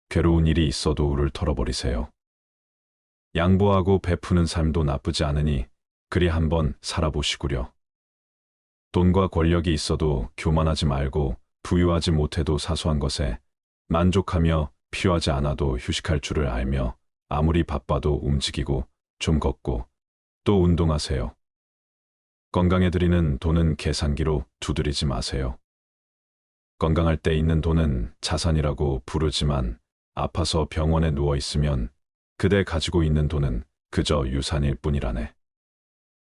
괴로운 일이 있어도 울을 털어버리세요. 양보하고 베푸는 삶도 나쁘지 않으니 그리 한번 살아보시구려. 돈과 권력이 있어도 교만하지 말고, 부유하지 못해도 사소한 것에 만족하며 필요하지 않아도 휴식할 줄을 알며, 아무리 바빠도 움직이고 좀 걷고 또 운동하세요. 건강에 들이는 돈은 계산기로 두드리지 마세요. 건강할 때 있는 돈은 자산이라고 부르지만, 아파서 병원에 누워 있으면 그대 가지고 있는 돈은 그저 유산일 뿐이라네.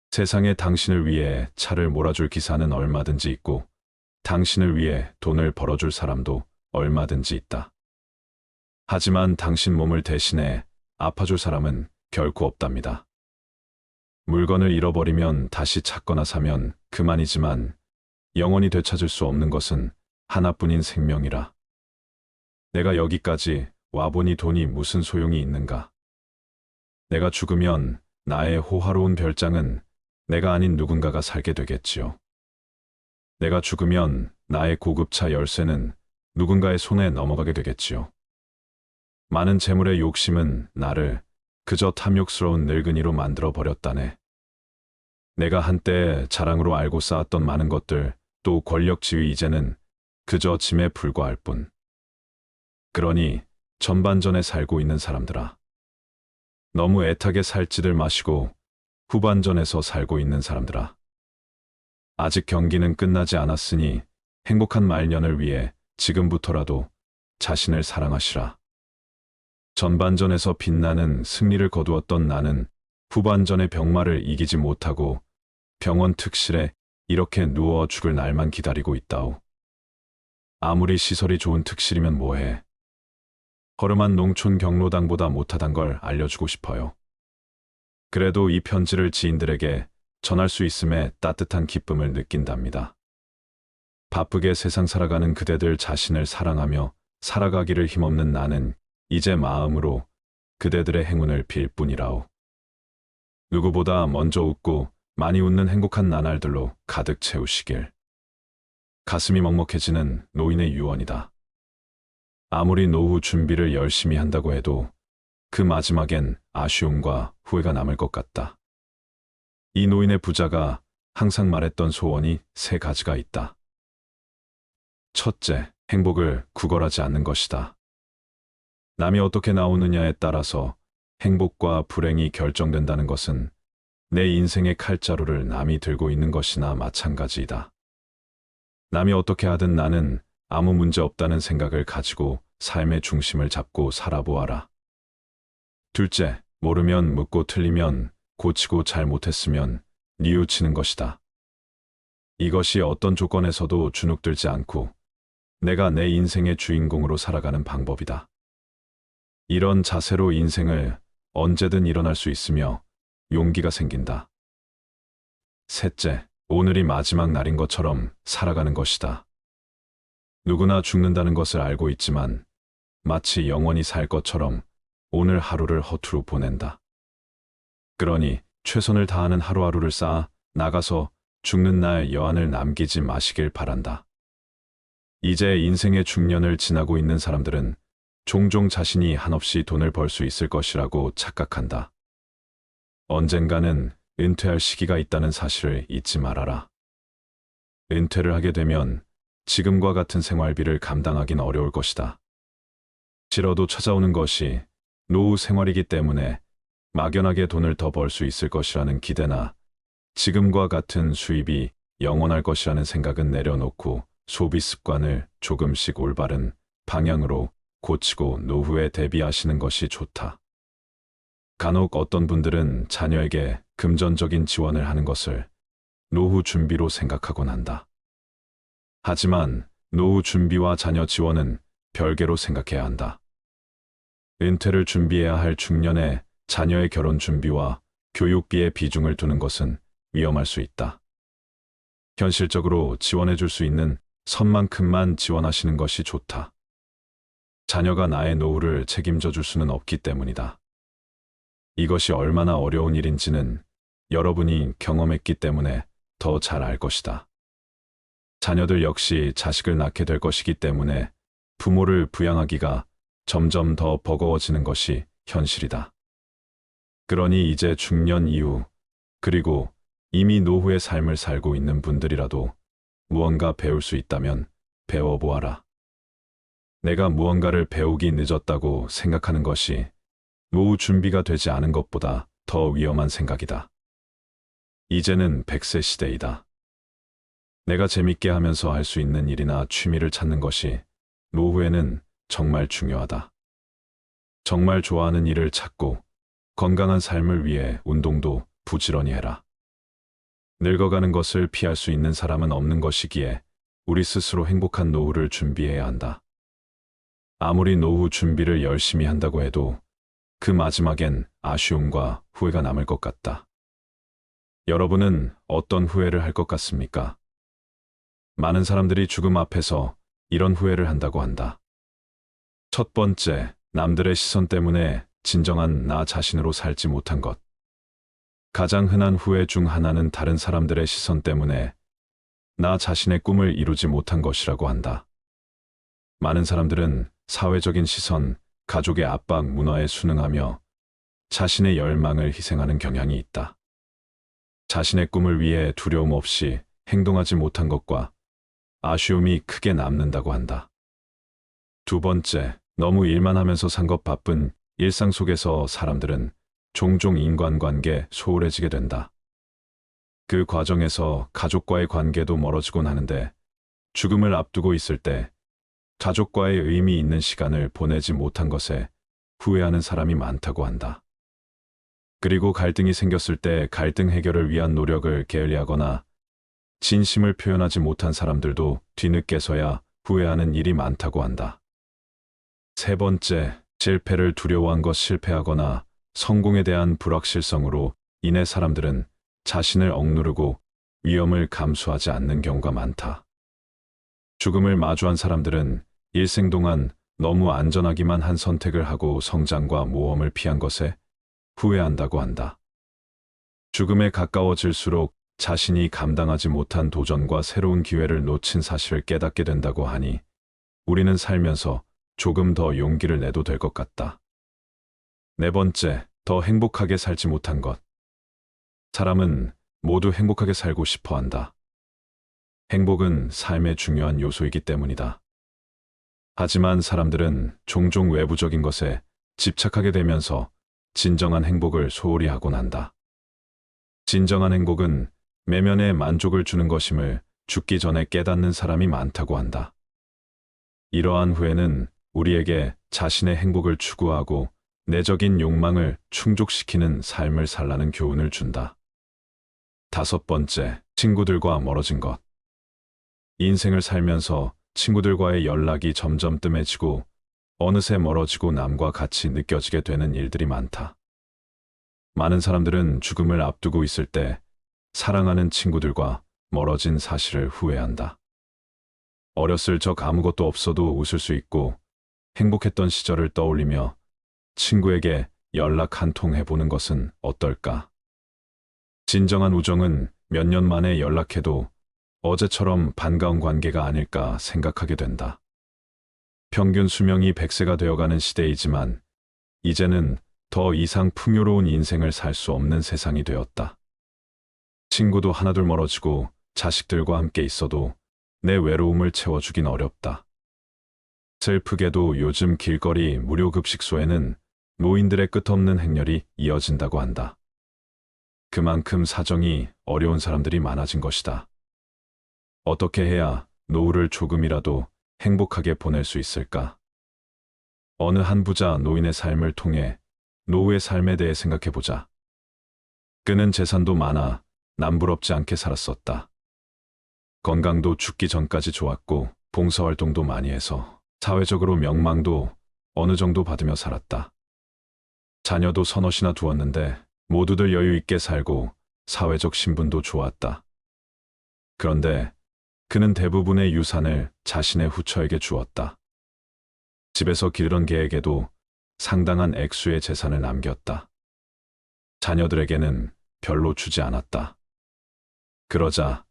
세상에 당신을 위해 차를 몰아줄 기사는 얼마든지 있고, 당신을 위해 돈을 벌어줄 사람도 얼마든지 있다. 하지만 당신 몸을 대신해 아파줄 사람은 결코 없답니다. 물건을 잃어버리면 다시 찾거나 사면 그만이지만, 영원히 되찾을 수 없는 것은 하나뿐인 생명이라. 내가 여기까지 와보니 돈이 무슨 소용이 있는가. 내가 죽으면 나의 호화로운 별장은 내가 아닌 누군가가 살게 되겠지요. 내가 죽으면 나의 고급차 열쇠는 누군가의 손에 넘어가게 되겠지요. 많은 재물의 욕심은 나를 그저 탐욕스러운 늙은이로 만들어 버렸다네. 내가 한때 자랑으로 알고 쌓았던 많은 것들, 또 권력 지위, 이제는 그저 짐에 불과할 뿐. 그러니 전반전에 살고 있는 사람들아, 너무 애타게 살지들 마시고 후반전에서 살고 있는 사람들아, 아직 경기는 끝나지 않았으니 행복한 말년을 위해 지금부터라도 자신을 사랑하시라. 전반전에서 빛나는 승리를 거두었던 나는 후반전의 병마를 이기지 못하고 병원 특실에 이렇게 누워 죽을 날만 기다리고 있다오. 아무리 시설이 좋은 특실이면 뭐해. 허름한 농촌 경로당보다 못하단 걸 알려주고 싶어요. 그래도 이 편지를 지인들에게 전할 수 있음에 따뜻한 기쁨을 느낀답니다. 바쁘게 세상 살아가는 그대들 자신을 사랑하며 살아가기를 힘없는 나는 이제 마음으로 그대들의 행운을 빌 뿐이라오. 누구보다 먼저 웃고 많이 웃는 행복한 나날들로 가득 채우시길. 가슴이 먹먹해지는 노인의 유언이다. 아무리 노후 준비를 열심히 한다고 해도 그 마지막엔 아쉬움과 후회가 남을 것 같다. 이 노인의 부자가 항상 말했던 소원이 3가지가 있다. 첫째, 행복을 구걸하지 않는 것이다. 남이 어떻게 나오느냐에 따라서 행복과 불행이 결정된다는 것은 내 인생의 칼자루를 남이 들고 있는 것이나 마찬가지이다. 남이 어떻게 하든 나는 아무 문제 없다는 생각을 가지고 삶의 중심을 잡고 살아보아라. 둘째, 모르면 묻고 틀리면 고치고 잘못했으면 뉘우치는 것이다. 이것이 어떤 조건에서도 주눅들지 않고 내가 내 인생의 주인공으로 살아가는 방법이다. 이런 자세로 인생을 언제든 일어날 수 있으며 용기가 생긴다. 셋째, 오늘이 마지막 날인 것처럼 살아가는 것이다. 누구나 죽는다는 것을 알고 있지만 마치 영원히 살 것처럼 오늘 하루를 허투루 보낸다. 그러니 최선을 다하는 하루하루를 쌓아 나가서 죽는 날 여한을 남기지 마시길 바란다. 이제 인생의 중년을 지나고 있는 사람들은 종종 자신이 한없이 돈을 벌 수 있을 것이라고 착각한다. 언젠가는 은퇴할 시기가 있다는 사실을 잊지 말아라. 은퇴를 하게 되면 지금과 같은 생활비를 감당하긴 어려울 것이다. 싫어도 찾아오는 것이 노후 생활이기 때문에 막연하게 돈을 더 벌 수 있을 것이라는 기대나 지금과 같은 수입이 영원할 것이라는 생각은 내려놓고 소비 습관을 조금씩 올바른 방향으로 고치고 노후에 대비하시는 것이 좋다. 간혹 어떤 분들은 자녀에게 금전적인 지원을 하는 것을 노후 준비로 생각하곤 한다. 하지만 노후 준비와 자녀 지원은 별개로 생각해야 한다. 은퇴를 준비해야 할 중년에 자녀의 결혼 준비와 교육비에 비중을 두는 것은 위험할 수 있다. 현실적으로 지원해 줄 수 있는 선만큼만 지원하시는 것이 좋다. 자녀가 나의 노후를 책임져 줄 수는 없기 때문이다. 이것이 얼마나 어려운 일인지는 여러분이 경험했기 때문에 더 잘 알 것이다. 자녀들 역시 자식을 낳게 될 것이기 때문에 부모를 부양하기가 점점 더 버거워지는 것이 현실이다. 그러니 이제 중년 이후, 그리고 이미 노후의 삶을 살고 있는 분들이라도 무언가 배울 수 있다면 배워보아라. 내가 무언가를 배우기 늦었다고 생각하는 것이 노후 준비가 되지 않은 것보다 더 위험한 생각이다. 이제는 100세 시대이다. 내가 재밌게 하면서 할 수 있는 일이나 취미를 찾는 것이 노후에는 정말 중요하다. 정말 좋아하는 일을 찾고 건강한 삶을 위해 운동도 부지런히 해라. 늙어가는 것을 피할 수 있는 사람은 없는 것이기에 우리 스스로 행복한 노후를 준비해야 한다. 아무리 노후 준비를 열심히 한다고 해도 그 마지막엔 아쉬움과 후회가 남을 것 같다. 여러분은 어떤 후회를 할 것 같습니까? 많은 사람들이 죽음 앞에서 이런 후회를 한다고 한다. 첫 번째, 남들의 시선 때문에 진정한 나 자신으로 살지 못한 것. 가장 흔한 후회 중 하나는 다른 사람들의 시선 때문에 나 자신의 꿈을 이루지 못한 것이라고 한다. 많은 사람들은 사회적인 시선, 가족의 압박 문화에 순응하며 자신의 열망을 희생하는 경향이 있다. 자신의 꿈을 위해 두려움 없이 행동하지 못한 것과 아쉬움이 크게 남는다고 한다. 두 번째, 너무 일만 하면서 산 것 바쁜 일상 속에서 사람들은 종종 인간관계 소홀해지게 된다. 그 과정에서 가족과의 관계도 멀어지곤 하는데 죽음을 앞두고 있을 때 가족과의 의미 있는 시간을 보내지 못한 것에 후회하는 사람이 많다고 한다. 그리고 갈등이 생겼을 때 갈등 해결을 위한 노력을 게을리하거나 진심을 표현하지 못한 사람들도 뒤늦게서야 후회하는 일이 많다고 한다. 세 번째, 실패를 두려워한 것 실패하거나 성공에 대한 불확실성으로 인해 사람들은 자신을 억누르고 위험을 감수하지 않는 경우가 많다. 죽음을 마주한 사람들은 일생 동안 너무 안전하기만 한 선택을 하고 성장과 모험을 피한 것에 후회한다고 한다. 죽음에 가까워질수록 자신이 감당하지 못한 도전과 새로운 기회를 놓친 사실을 깨닫게 된다고 하니 우리는 살면서 조금 더 용기를 내도 될 것 같다. 네 번째, 더 행복하게 살지 못한 것. 사람은 모두 행복하게 살고 싶어 한다. 행복은 삶의 중요한 요소이기 때문이다. 하지만 사람들은 종종 외부적인 것에 집착하게 되면서 진정한 행복을 소홀히 하곤 한다. 진정한 행복은 내면의 만족을 주는 것임을 죽기 전에 깨닫는 사람이 많다고 한다. 이러한 후회는 우리에게 자신의 행복을 추구하고 내적인 욕망을 충족시키는 삶을 살라는 교훈을 준다. 다섯 번째, 친구들과 멀어진 것. 인생을 살면서 친구들과의 연락이 점점 뜸해지고 어느새 멀어지고 남과 같이 느껴지게 되는 일들이 많다. 많은 사람들은 죽음을 앞두고 있을 때 사랑하는 친구들과 멀어진 사실을 후회한다. 어렸을 적 아무것도 없어도 웃을 수 있고 행복했던 시절을 떠올리며 친구에게 연락 한 통 해보는 것은 어떨까? 진정한 우정은 몇 년 만에 연락해도 어제처럼 반가운 관계가 아닐까 생각하게 된다. 평균 수명이 100세가 되어가는 시대이지만 이제는 더 이상 풍요로운 인생을 살 수 없는 세상이 되었다. 친구도 하나둘 멀어지고 자식들과 함께 있어도 내 외로움을 채워주긴 어렵다. 슬프게도 요즘 길거리 무료급식소에는 노인들의 끝없는 행렬이 이어진다고 한다. 그만큼 사정이 어려운 사람들이 많아진 것이다. 어떻게 해야 노후를 조금이라도 행복하게 보낼 수 있을까? 어느 한 부자 노인의 삶을 통해 노후의 삶에 대해 생각해보자. 그는 재산도 많아 남부럽지 않게 살았었다. 건강도 죽기 전까지 좋았고 봉사활동도 많이 해서 사회적으로 명망도 어느 정도 받으며 살았다. 자녀도 서너이나 두었는데 모두들 여유 있게 살고 사회적 신분도 좋았다. 그런데 그는 대부분의 유산을 자신의 후처에게 주었다. 집에서 기르던 개에게도 상당한 액수의 재산을 남겼다. 자녀들에게는 별로 주지 않았다. 그러자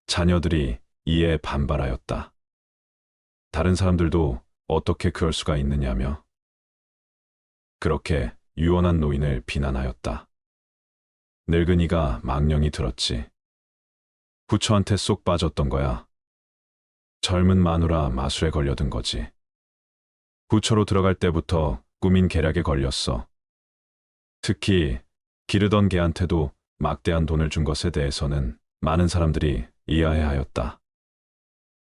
자녀들이 이에 반발하였다. 다른 사람들도 어떻게 그럴 수가 있느냐며 그렇게 유언한 노인을 비난하였다. 늙은이가 망령이 들었지. 후처한테 쏙 빠졌던 거야. 젊은 마누라 마술에 걸려든 거지. 후처로 들어갈 때부터 꾸민 계략에 걸렸어. 특히 기르던 개한테도 막대한 돈을 준 것에 대해서는 많은 사람들이 이해하였다.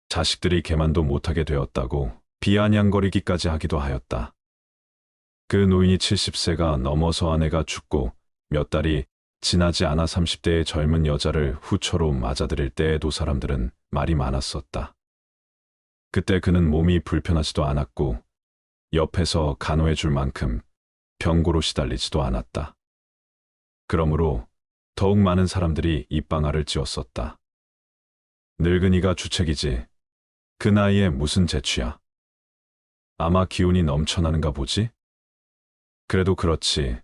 자식들이 개만도 못하게 되었다고 비아냥거리기까지 하기도 하였다. 그 노인이 70세가 넘어서 아내가 죽고 몇 달이 지나지 않아 30대의 젊은 여자를 후처로 맞아들일 때에도 사람들은 말이 많았었다. 그때 그는 몸이 불편하지도 않았고 옆에서 간호해 줄 만큼 병고로 시달리지도 않았다. 그러므로 더욱 많은 사람들이 입방아를 찧었었다. 늙은이가 주책이지. 그 나이에 무슨 재취야. 아마 기운이 넘쳐나는가 보지? 그래도 그렇지.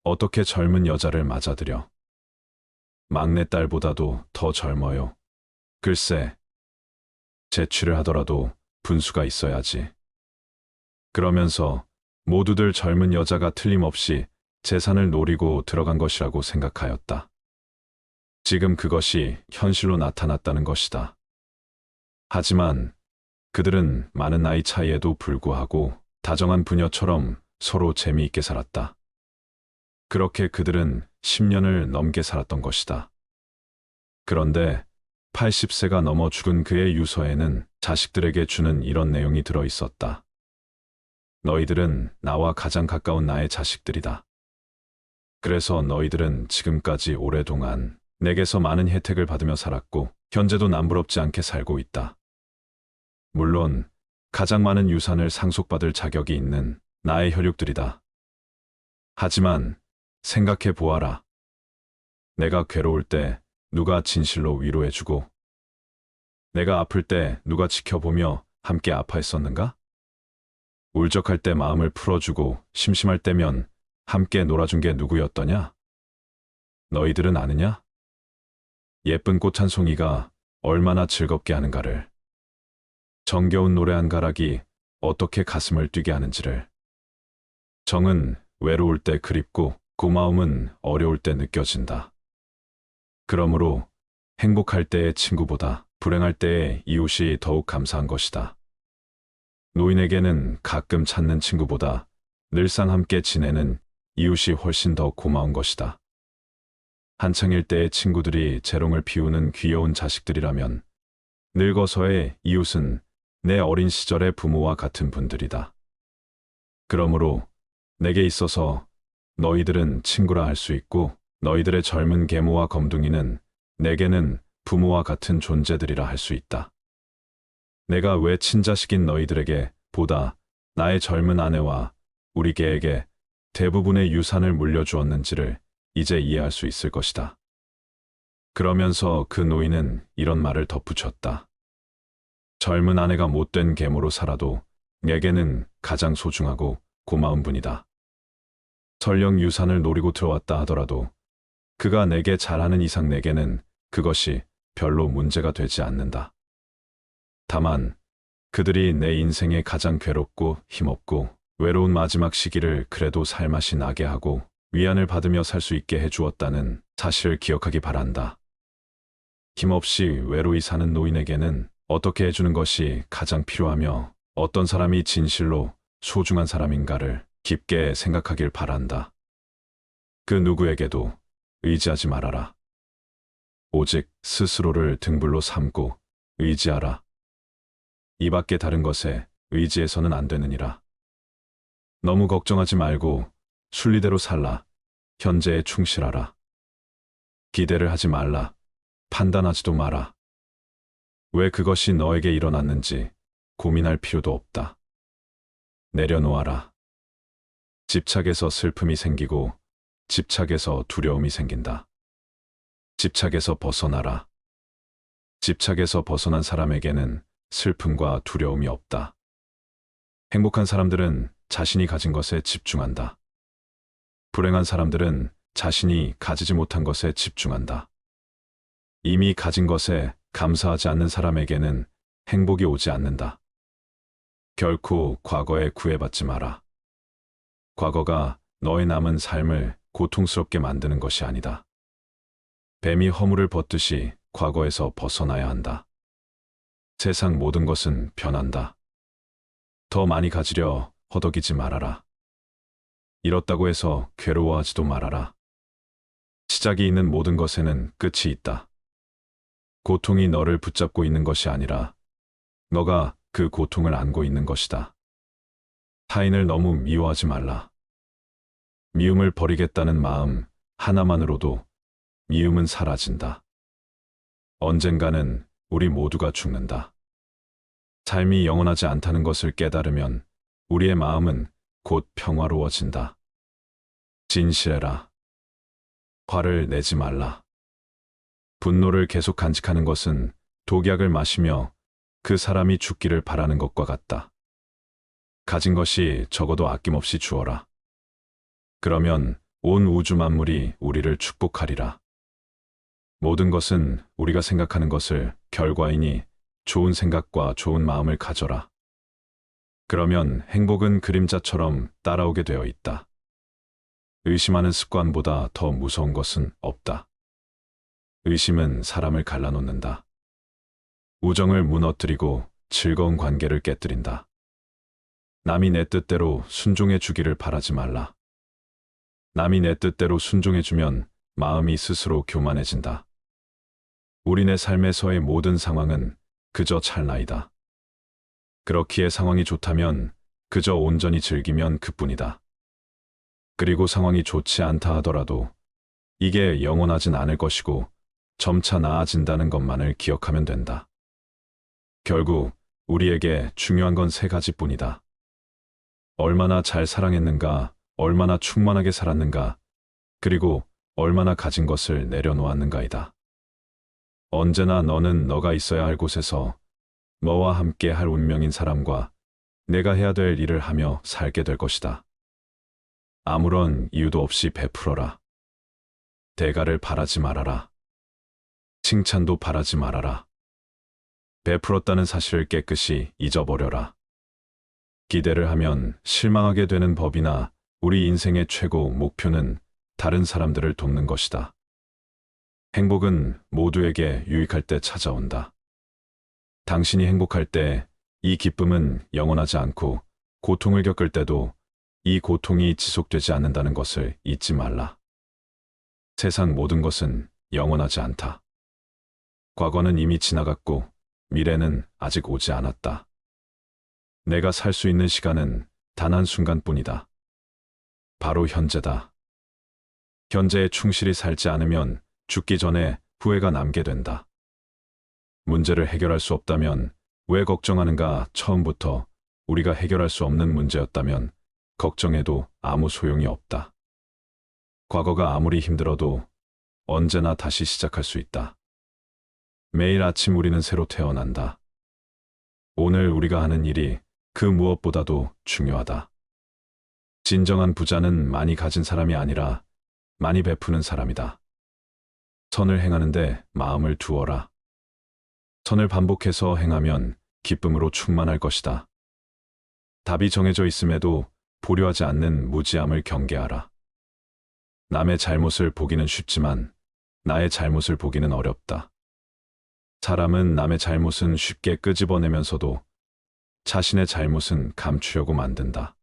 어떻게 젊은 여자를 맞아들여. 막내딸보다도 더 젊어요. 글쎄, 재취를 하더라도 분수가 있어야지. 그러면서 모두들 젊은 여자가 틀림없이 재산을 노리고 들어간 것이라고 생각하였다. 지금 그것이 현실로 나타났다는 것이다. 하지만 그들은 많은 나이 차이에도 불구하고 다정한 부녀처럼 서로 재미있게 살았다. 그렇게 그들은 10년을 넘게 살았던 것이다. 그런데 80세가 넘어 죽은 그의 유서에는 자식들에게 주는 이런 내용이 들어 있었다. 너희들은 나와 가장 가까운 나의 자식들이다. 그래서 너희들은 지금까지 오랫동안 내게서 많은 혜택을 받으며 살았고 현재도 남부럽지 않게 살고 있다. 물론 가장 많은 유산을 상속받을 자격이 있는 나의 혈육들이다. 하지만 생각해 보아라. 내가 괴로울 때 누가 진실로 위로해주고 내가 아플 때 누가 지켜보며 함께 아파했었는가? 울적할 때 마음을 풀어주고 심심할 때면 함께 놀아준 게 누구였더냐? 너희들은 아느냐? 예쁜 꽃 한 송이가 얼마나 즐겁게 하는가를. 정겨운 노래 한 가락이 어떻게 가슴을 뛰게 하는지를. 정은 외로울 때 그립고 고마움은 어려울 때 느껴진다. 그러므로 행복할 때의 친구보다 불행할 때의 이웃이 더욱 감사한 것이다. 노인에게는 가끔 찾는 친구보다 늘상 함께 지내는 이웃이 훨씬 더 고마운 것이다. 한창일 때의 친구들이 재롱을 피우는 귀여운 자식들이라면 늙어서의 이웃은 내 어린 시절의 부모와 같은 분들이다. 그러므로 내게 있어서 너희들은 친구라 할 수 있고 너희들의 젊은 계모와 검둥이는 내게는 부모와 같은 존재들이라 할 수 있다. 내가 왜 친자식인 너희들에게 보다 나의 젊은 아내와 우리 개에게 대부분의 유산을 물려주었는지를 이제 이해할 수 있을 것이다. 그러면서 그 노인은 이런 말을 덧붙였다. 젊은 아내가 못된 계모로 살아도 내게는 가장 소중하고 고마운 분이다. 설령 유산을 노리고 들어왔다 하더라도 그가 내게 잘하는 이상 내게는 그것이 별로 문제가 되지 않는다. 다만 그들이 내 인생의 가장 괴롭고 힘없고 외로운 마지막 시기를 그래도 살맛이 나게 하고 위안을 받으며 살 수 있게 해주었다는 사실을 기억하기 바란다. 힘없이 외로이 사는 노인에게는 어떻게 해주는 것이 가장 필요하며 어떤 사람이 진실로 소중한 사람인가를 깊게 생각하길 바란다. 그 누구에게도 의지하지 말아라. 오직 스스로를 등불로 삼고 의지하라. 이 밖에 다른 것에 의지해서는 안 되느니라. 너무 걱정하지 말고 순리대로 살라. 현재에 충실하라. 기대를 하지 말라. 판단하지도 마라. 왜 그것이 너에게 일어났는지 고민할 필요도 없다. 내려놓아라. 집착에서 슬픔이 생기고 집착에서 두려움이 생긴다. 집착에서 벗어나라. 집착에서 벗어난 사람에게는 슬픔과 두려움이 없다. 행복한 사람들은 자신이 가진 것에 집중한다. 불행한 사람들은 자신이 가지지 못한 것에 집중한다. 이미 가진 것에 감사하지 않는 사람에게는 행복이 오지 않는다. 결코 과거에 구애받지 마라. 과거가 너의 남은 삶을 고통스럽게 만드는 것이 아니다. 뱀이 허물을 벗듯이 과거에서 벗어나야 한다. 세상 모든 것은 변한다. 더 많이 가지려 허덕이지 말아라. 잃었다고 해서 괴로워하지도 말아라. 시작이 있는 모든 것에는 끝이 있다. 고통이 너를 붙잡고 있는 것이 아니라 너가 그 고통을 안고 있는 것이다. 타인을 너무 미워하지 말라. 미움을 버리겠다는 마음 하나만으로도 미움은 사라진다. 언젠가는 우리 모두가 죽는다. 삶이 영원하지 않다는 것을 깨달으면 우리의 마음은 곧 평화로워진다. 진실해라. 화를 내지 말라. 분노를 계속 간직하는 것은 독약을 마시며 그 사람이 죽기를 바라는 것과 같다. 가진 것이 적어도 아낌없이 주어라. 그러면 온 우주 만물이 우리를 축복하리라. 모든 것은 우리가 생각하는 것을 결과이니 좋은 생각과 좋은 마음을 가져라. 그러면 행복은 그림자처럼 따라오게 되어 있다. 의심하는 습관보다 더 무서운 것은 없다. 의심은 사람을 갈라놓는다. 우정을 무너뜨리고 즐거운 관계를 깨뜨린다. 남이 내 뜻대로 순종해 주기를 바라지 말라. 남이 내 뜻대로 순종해주면 마음이 스스로 교만해진다. 우리네 삶에서의 모든 상황은 그저 찰나이다. 그렇기에 상황이 좋다면 그저 온전히 즐기면 그뿐이다. 그리고 상황이 좋지 않다 하더라도 이게 영원하진 않을 것이고 점차 나아진다는 것만을 기억하면 된다. 결국 우리에게 중요한 건 세 가지뿐이다. 얼마나 잘 사랑했는가, 얼마나 충만하게 살았는가, 그리고 얼마나 가진 것을 내려놓았는가이다. 언제나 너는 너가 있어야 할 곳에서 너와 함께 할 운명인 사람과 내가 해야 될 일을 하며 살게 될 것이다. 아무런 이유도 없이 베풀어라. 대가를 바라지 말아라. 칭찬도 바라지 말아라. 베풀었다는 사실을 깨끗이 잊어버려라. 기대를 하면 실망하게 되는 법이나 우리 인생의 최고 목표는 다른 사람들을 돕는 것이다. 행복은 모두에게 유익할 때 찾아온다. 당신이 행복할 때 이 기쁨은 영원하지 않고 고통을 겪을 때도 이 고통이 지속되지 않는다는 것을 잊지 말라. 세상 모든 것은 영원하지 않다. 과거는 이미 지나갔고 미래는 아직 오지 않았다. 내가 살 수 있는 시간은 단 한순간뿐이다. 바로 현재다. 현재에 충실히 살지 않으면 죽기 전에 후회가 남게 된다. 문제를 해결할 수 없다면 왜 걱정하는가? 처음부터 우리가 해결할 수 없는 문제였다면 걱정해도 아무 소용이 없다. 과거가 아무리 힘들어도 언제나 다시 시작할 수 있다. 매일 아침 우리는 새로 태어난다. 오늘 우리가 하는 일이 그 무엇보다도 중요하다. 진정한 부자는 많이 가진 사람이 아니라 많이 베푸는 사람이다. 선을 행하는데 마음을 두어라. 선을 반복해서 행하면 기쁨으로 충만할 것이다. 답이 정해져 있음에도 보려하지 않는 무지함을 경계하라. 남의 잘못을 보기는 쉽지만 나의 잘못을 보기는 어렵다. 사람은 남의 잘못은 쉽게 끄집어내면서도 자신의 잘못은 감추려고 만든다.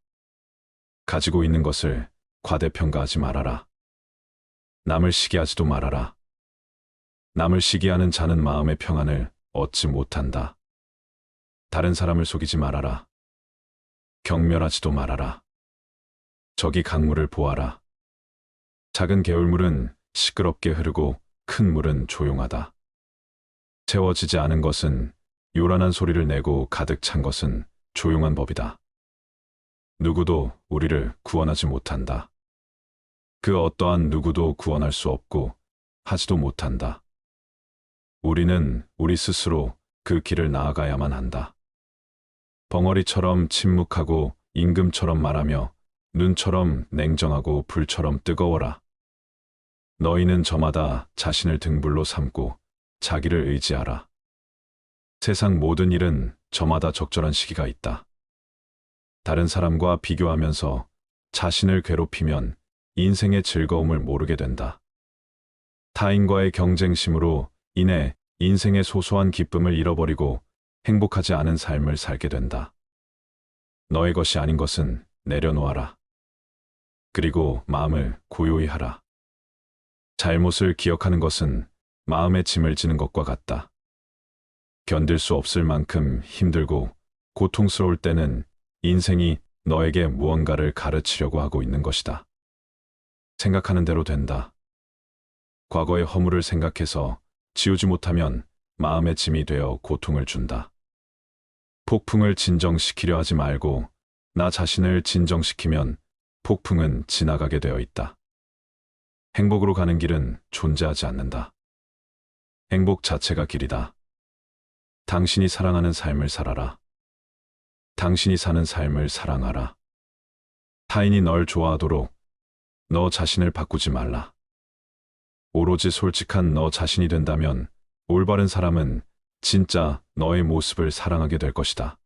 가지고 있는 것을 과대평가하지 말아라. 남을 시기하지도 말아라. 남을 시기하는 자는 마음의 평안을 얻지 못한다. 다른 사람을 속이지 말아라. 경멸하지도 말아라. 저기 강물을 보아라. 작은 개울물은 시끄럽게 흐르고 큰 물은 조용하다. 채워지지 않은 것은 요란한 소리를 내고 가득 찬 것은 조용한 법이다. 누구도 우리를 구원하지 못한다. 그 어떠한 누구도 구원할 수 없고 하지도 못한다. 우리는 우리 스스로 그 길을 나아가야만 한다. 벙어리처럼 침묵하고 임금처럼 말하며 눈처럼 냉정하고 불처럼 뜨거워라. 너희는 저마다 자신을 등불로 삼고 자기를 의지하라. 세상 모든 일은 저마다 적절한 시기가 있다. 다른 사람과 비교하면서 자신을 괴롭히면 인생의 즐거움을 모르게 된다. 타인과의 경쟁심으로 인해 인생의 소소한 기쁨을 잃어버리고 행복하지 않은 삶을 살게 된다. 너의 것이 아닌 것은 내려놓아라. 그리고 마음을 고요히 하라. 잘못을 기억하는 것은 마음에 짐을 지는 것과 같다. 견딜 수 없을 만큼 힘들고 고통스러울 때는 인생이 너에게 무언가를 가르치려고 하고 있는 것이다. 생각하는 대로 된다. 과거의 허물을 생각해서 지우지 못하면 마음의 짐이 되어 고통을 준다. 폭풍을 진정시키려 하지 말고 나 자신을 진정시키면 폭풍은 지나가게 되어 있다. 행복으로 가는 길은 존재하지 않는다. 행복 자체가 길이다. 당신이 사랑하는 삶을 살아라. 당신이 사는 삶을 사랑하라. 타인이 널 좋아하도록 너 자신을 바꾸지 말라. 오로지 솔직한 너 자신이 된다면 올바른 사람은 진짜 너의 모습을 사랑하게 될 것이다.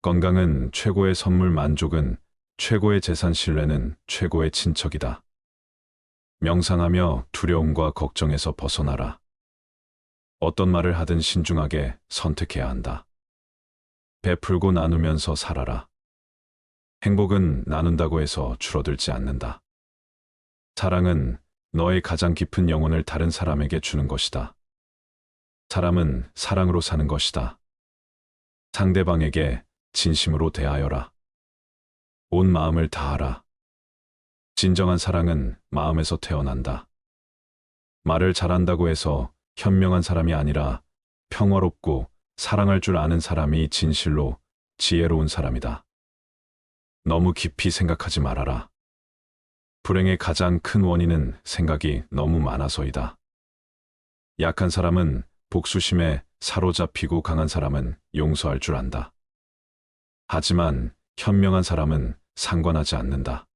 건강은 최고의 선물, 만족은 최고의 재산, 신뢰는 최고의 친척이다. 명상하며 두려움과 걱정에서 벗어나라. 어떤 말을 하든 신중하게 선택해야 한다. 베풀고 나누면서 살아라. 행복은 나눈다고 해서 줄어들지 않는다. 사랑은 너의 가장 깊은 영혼을 다른 사람에게 주는 것이다. 사람은 사랑으로 사는 것이다. 상대방에게 진심으로 대하여라. 온 마음을 다하라. 진정한 사랑은 마음에서 태어난다. 말을 잘한다고 해서 현명한 사람이 아니라 평화롭고 사랑할 줄 아는 사람이 진실로 지혜로운 사람이다. 너무 깊이 생각하지 말아라. 불행의 가장 큰 원인은 생각이 너무 많아서이다. 약한 사람은 복수심에 사로잡히고 강한 사람은 용서할 줄 안다. 하지만 현명한 사람은 상관하지 않는다.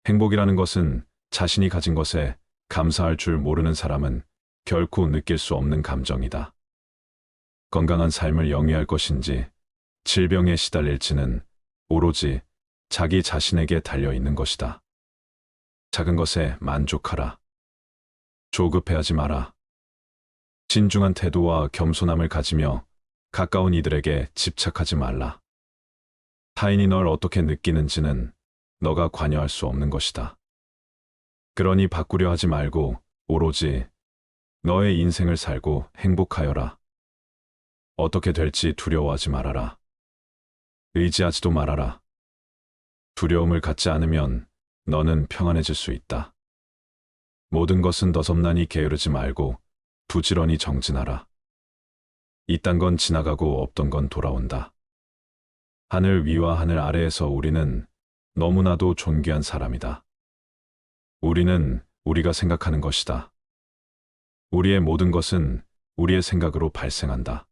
행복이라는 것은 자신이 가진 것에 감사할 줄 모르는 사람은 결코 느낄 수 없는 감정이다. 건강한 삶을 영위할 것인지 질병에 시달릴지는 오로지 자기 자신에게 달려 있는 것이다. 작은 것에 만족하라. 조급해하지 마라. 진중한 태도와 겸손함을 가지며 가까운 이들에게 집착하지 말라. 타인이 널 어떻게 느끼는지는 너가 관여할 수 없는 것이다. 그러니 바꾸려 하지 말고 오로지 너의 인생을 살고 행복하여라. 어떻게 될지 두려워하지 말아라. 의지하지도 말아라. 두려움을 갖지 않으면 너는 평안해질 수 있다. 모든 것은 너섭나니 게으르지 말고 부지런히 정진하라. 이딴 건 지나가고 없던 건 돌아온다. 하늘 위와 하늘 아래에서 우리는 너무나도 존귀한 사람이다. 우리는 우리가 생각하는 것이다. 우리의 모든 것은 우리의 생각으로 발생한다.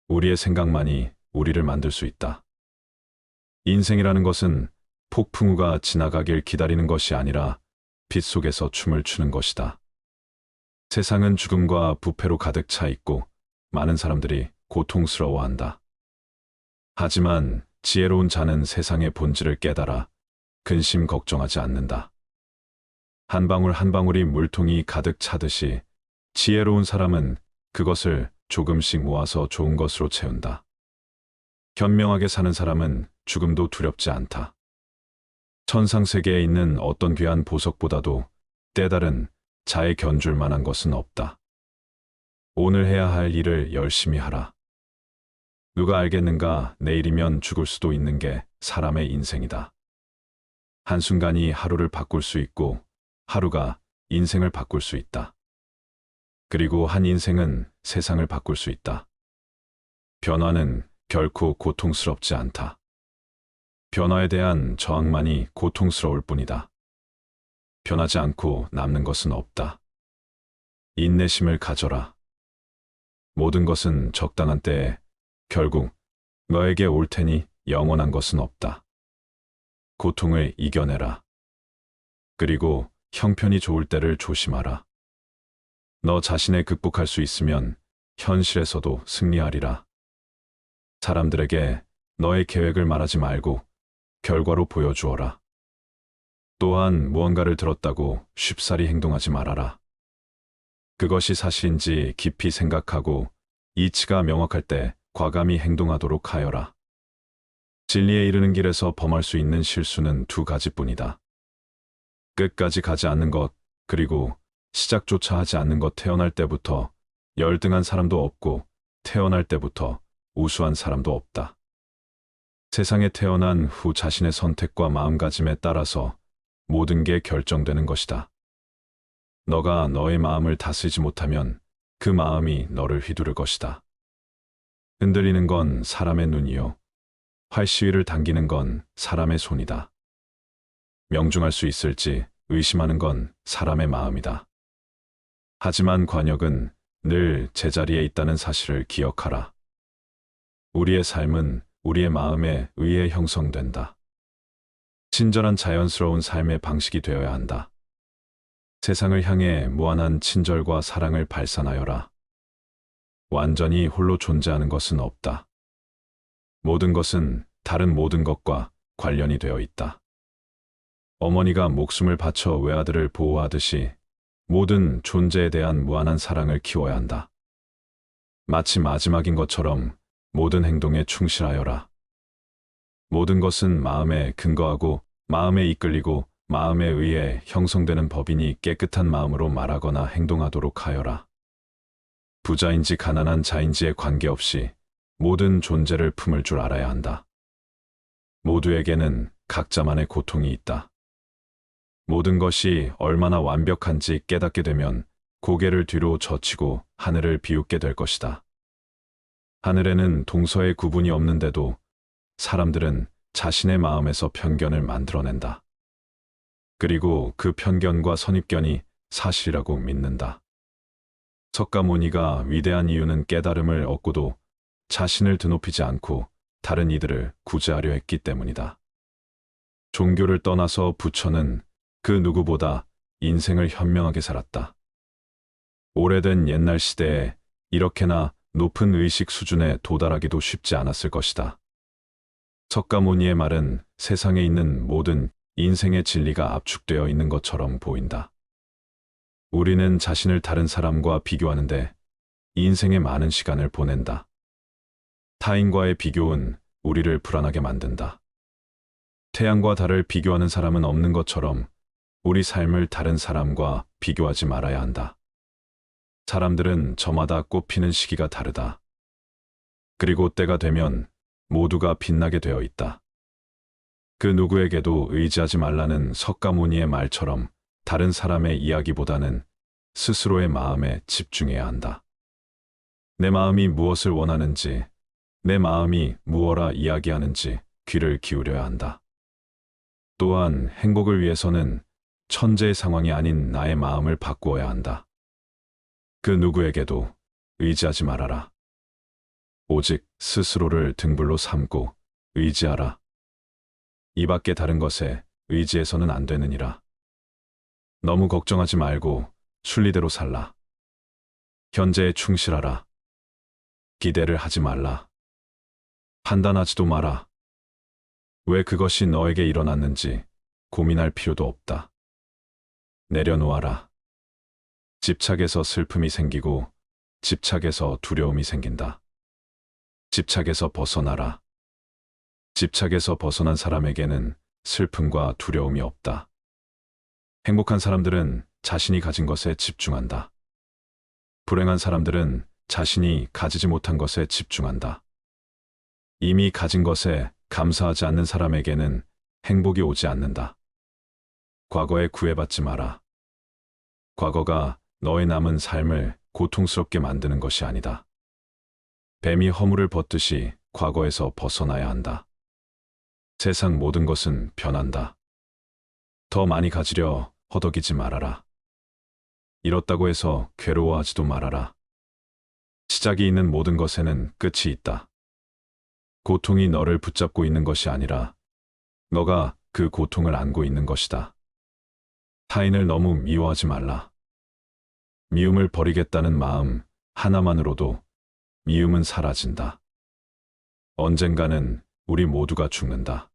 우리의 생각만이 우리를 만들 수 있다. 인생이라는 것은 폭풍우가 지나가길 기다리는 것이 아니라 빛 속에서 춤을 추는 것이다. 세상은 죽음과 부패로 가득 차 있고 많은 사람들이 고통스러워한다. 하지만 지혜로운 자는 세상의 본질을 깨달아 근심 걱정하지 않는다. 한 방울 한 방울이 물통이 가득 차듯이 지혜로운 사람은 그것을 조금씩 모아서 좋은 것으로 채운다. 현명하게 사는 사람은 죽음도 두렵지 않다. 천상세계에 있는 어떤 귀한 보석보다도 때다른 자에 견줄 만한 것은 없다. 오늘 해야 할 일을 열심히 하라. 누가 알겠는가, 내일이면 죽을 수도 있는 게 사람의 인생이다. 한순간이 하루를 바꿀 수 있고 하루가 인생을 바꿀 수 있다. 그리고 한 인생은 세상을 바꿀 수 있다. 변화는 결코 고통스럽지 않다. 변화에 대한 저항만이 고통스러울 뿐이다. 변하지 않고 남는 것은 없다. 인내심을 가져라. 모든 것은 적당한 때에 결국 너에게 올 테니 영원한 것은 없다. 고통을 이겨내라. 그리고 형편이 좋을 때를 조심하라. 너 자신을 극복할 수 있으면 현실에서도 승리하리라. 사람들에게 너의 계획을 말하지 말고 결과로 보여주어라. 또한 무언가를 들었다고 쉽사리 행동하지 말아라. 그것이 사실인지 깊이 생각하고 이치가 명확할 때 과감히 행동하도록 하여라. 진리에 이르는 길에서 범할 수 있는 실수는 두 가지뿐이다. 끝까지 가지 않는 것, 그리고 시작조차 하지 않는 것. 태어날 때부터 열등한 사람도 없고 태어날 때부터 우수한 사람도 없다. 세상에 태어난 후 자신의 선택과 마음가짐에 따라서 모든 게 결정되는 것이다. 너가 너의 마음을 다스리지 못하면 그 마음이 너를 휘두를 것이다. 흔들리는 건 사람의 눈이요. 활시위를 당기는 건 사람의 손이다. 명중할 수 있을지 의심하는 건 사람의 마음이다. 하지만 관역은 늘 제자리에 있다는 사실을 기억하라. 우리의 삶은 우리의 마음에 의해 형성된다. 친절한 자연스러운 삶의 방식이 되어야 한다. 세상을 향해 무한한 친절과 사랑을 발산하여라. 완전히 홀로 존재하는 것은 없다. 모든 것은 다른 모든 것과 관련이 되어 있다. 어머니가 목숨을 바쳐 외아들을 보호하듯이 모든 존재에 대한 무한한 사랑을 키워야 한다. 마치 마지막인 것처럼 모든 행동에 충실하여라. 모든 것은 마음에 근거하고 마음에 이끌리고 마음에 의해 형성되는 법이니 깨끗한 마음으로 말하거나 행동하도록 하여라. 부자인지 가난한 자인지에 관계없이 모든 존재를 품을 줄 알아야 한다. 모두에게는 각자만의 고통이 있다. 모든 것이 얼마나 완벽한지 깨닫게 되면 고개를 뒤로 젖히고 하늘을 비웃게 될 것이다. 하늘에는 동서의 구분이 없는데도 사람들은 자신의 마음에서 편견을 만들어낸다. 그리고 그 편견과 선입견이 사실이라고 믿는다. 석가모니가 위대한 이유는 깨달음을 얻고도 자신을 드높이지 않고 다른 이들을 구제하려 했기 때문이다. 종교를 떠나서 부처는 그 누구보다 인생을 현명하게 살았다. 오래된 옛날 시대에 이렇게나 높은 의식 수준에 도달하기도 쉽지 않았을 것이다. 석가모니의 말은 세상에 있는 모든 인생의 진리가 압축되어 있는 것처럼 보인다. 우리는 자신을 다른 사람과 비교하는데 인생의 많은 시간을 보낸다. 타인과의 비교는 우리를 불안하게 만든다. 태양과 달을 비교하는 사람은 없는 것처럼 우리 삶을 다른 사람과 비교하지 말아야 한다. 사람들은 저마다 꽃피는 시기가 다르다. 그리고 때가 되면 모두가 빛나게 되어 있다. 그 누구에게도 의지하지 말라는 석가모니의 말처럼 다른 사람의 이야기보다는 스스로의 마음에 집중해야 한다. 내 마음이 무엇을 원하는지, 내 마음이 무엇라 이야기하는지 귀를 기울여야 한다. 또한 행복을 위해서는 천재의 상황이 아닌 나의 마음을 바꾸어야 한다. 그 누구에게도 의지하지 말아라. 오직 스스로를 등불로 삼고 의지하라. 이 밖에 다른 것에 의지해서는 안 되느니라. 너무 걱정하지 말고 순리대로 살라. 현재에 충실하라. 기대를 하지 말라. 판단하지도 마라. 왜 그것이 너에게 일어났는지 고민할 필요도 없다. 내려놓아라. 집착에서 슬픔이 생기고 집착에서 두려움이 생긴다. 집착에서 벗어나라. 집착에서 벗어난 사람에게는 슬픔과 두려움이 없다. 행복한 사람들은 자신이 가진 것에 집중한다. 불행한 사람들은 자신이 가지지 못한 것에 집중한다. 이미 가진 것에 감사하지 않는 사람에게는 행복이 오지 않는다. 과거에 구애받지 마라. 과거가 너의 남은 삶을 고통스럽게 만드는 것이 아니다. 뱀이 허물을 벗듯이 과거에서 벗어나야 한다. 세상 모든 것은 변한다. 더 많이 가지려 허덕이지 말아라. 잃었다고 해서 괴로워하지도 말아라. 시작이 있는 모든 것에는 끝이 있다. 고통이 너를 붙잡고 있는 것이 아니라 너가 그 고통을 안고 있는 것이다. 타인을 너무 미워하지 말라. 미움을 버리겠다는 마음 하나만으로도 미움은 사라진다. 언젠가는 우리 모두가 죽는다.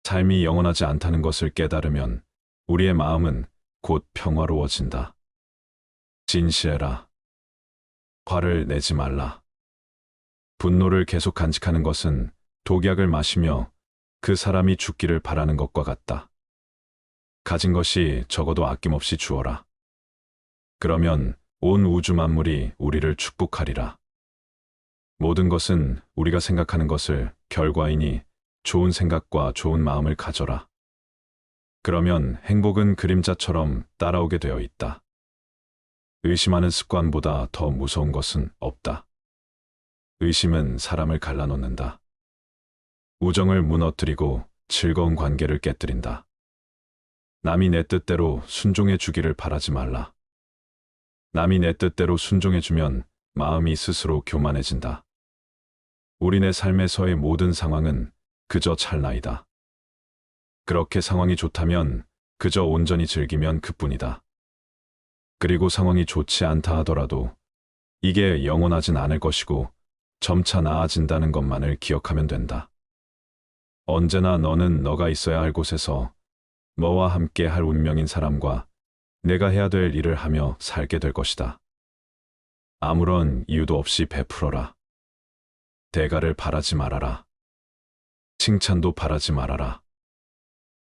삶이 영원하지 않다는 것을 깨달으면 우리의 마음은 곧 평화로워진다. 진실해라. 화를 내지 말라. 분노를 계속 간직하는 것은 독약을 마시며 그 사람이 죽기를 바라는 것과 같다. 가진 것이 적어도 아낌없이 주어라. 그러면 온 우주 만물이 우리를 축복하리라. 모든 것은 우리가 생각하는 것을 결과이니 좋은 생각과 좋은 마음을 가져라. 그러면 행복은 그림자처럼 따라오게 되어 있다. 의심하는 습관보다 더 무서운 것은 없다. 의심은 사람을 갈라놓는다. 우정을 무너뜨리고 즐거운 관계를 깨뜨린다. 남이 내 뜻대로 순종해 주기를 바라지 말라. 남이 내 뜻대로 순종해주면 마음이 스스로 교만해진다. 우리네 삶에서의 모든 상황은 그저 찰나이다. 그렇게 상황이 좋다면 그저 온전히 즐기면 그뿐이다. 그리고 상황이 좋지 않다 하더라도 이게 영원하진 않을 것이고 점차 나아진다는 것만을 기억하면 된다. 언제나 너는 너가 있어야 할 곳에서 너와 함께 할 운명인 사람과 내가 해야 될 일을 하며 살게 될 것이다. 아무런 이유도 없이 베풀어라. 대가를 바라지 말아라. 칭찬도 바라지 말아라.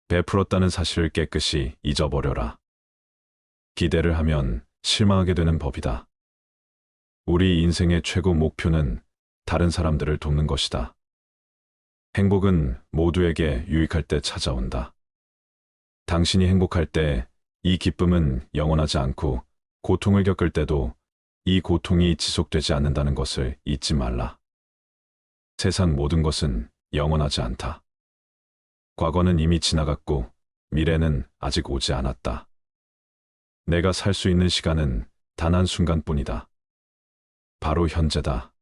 베풀었다는 사실을 깨끗이 잊어버려라. 기대를 하면 실망하게 되는 법이다. 우리 인생의 최고 목표는 다른 사람들을 돕는 것이다. 행복은 모두에게 유익할 때 찾아온다. 당신이 행복할 때 이 기쁨은 영원하지 않고 고통을 겪을 때도 이 고통이 지속되지 않는다는 것을 잊지 말라. 세상 모든 것은 영원하지 않다. 과거는 이미 지나갔고 미래는 아직 오지 않았다. 내가 살 수 있는 시간은 단 한순간뿐이다. 바로 현재다.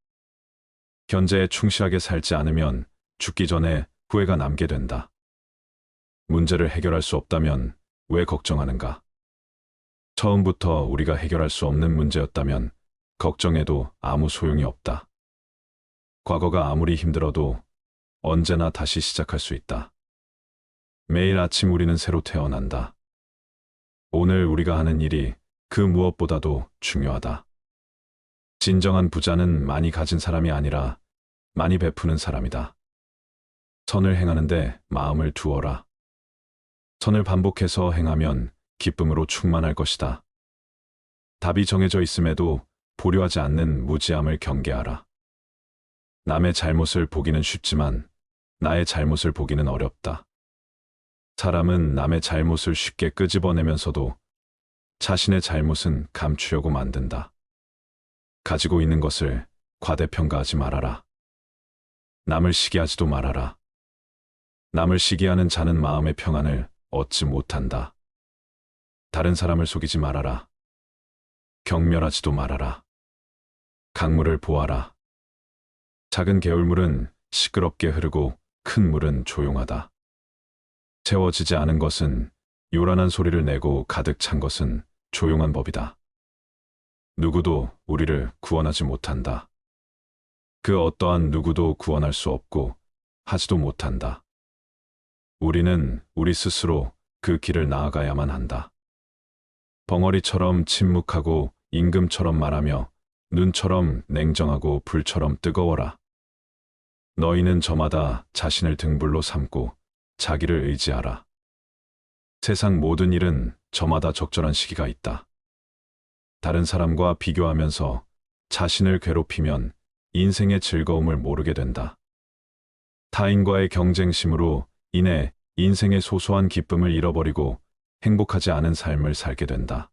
현재에 충실하게 살지 않으면 죽기 전에 후회가 남게 된다. 문제를 해결할 수 없다면 왜 걱정하는가? 처음부터 우리가 해결할 수 없는 문제였다면 걱정해도 아무 소용이 없다. 과거가 아무리 힘들어도 언제나 다시 시작할 수 있다. 매일 아침 우리는 새로 태어난다. 오늘 우리가 하는 일이 그 무엇보다도 중요하다. 진정한 부자는 많이 가진 사람이 아니라 많이 베푸는 사람이다. 선을 행하는데 마음을 두어라. 선을 반복해서 행하면 기쁨으로 충만할 것이다. 답이 정해져 있음에도 보려하지 않는 무지함을 경계하라. 남의 잘못을 보기는 쉽지만 나의 잘못을 보기는 어렵다. 사람은 남의 잘못을 쉽게 끄집어내면서도 자신의 잘못은 감추려고 만든다. 가지고 있는 것을 과대평가하지 말아라. 남을 시기하지도 말아라. 남을 시기하는 자는 마음의 평안을 얻지 못한다. 다른 사람을 속이지 말아라. 경멸하지도 말아라. 강물을 보아라. 작은 개울물은 시끄럽게 흐르고 큰 물은 조용하다. 채워지지 않은 것은 요란한 소리를 내고 가득 찬 것은 조용한 법이다. 누구도 우리를 구원하지 못한다. 그 어떠한 누구도 구원할 수 없고 하지도 못한다. 우리는 우리 스스로 그 길을 나아가야만 한다. 벙어리처럼 침묵하고 임금처럼 말하며 눈처럼 냉정하고 불처럼 뜨거워라. 너희는 저마다 자신을 등불로 삼고 자기를 의지하라. 세상 모든 일은 저마다 적절한 시기가 있다. 다른 사람과 비교하면서 자신을 괴롭히면 인생의 즐거움을 모르게 된다. 타인과의 경쟁심으로 인해 인생의 소소한 기쁨을 잃어버리고 행복하지 않은 삶을 살게 된다.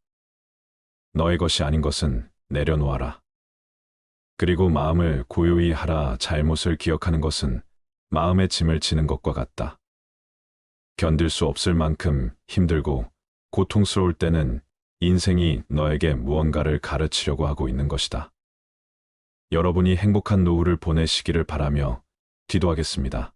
너의 것이 아닌 것은 내려놓아라. 그리고 마음을 고요히 하라. 잘못을 기억하는 것은 마음의 짐을 지는 것과 같다. 견딜 수 없을 만큼 힘들고 고통스러울 때는 인생이 너에게 무언가를 가르치려고 하고 있는 것이다. 여러분이 행복한 노후를 보내시기를 바라며 기도하겠습니다.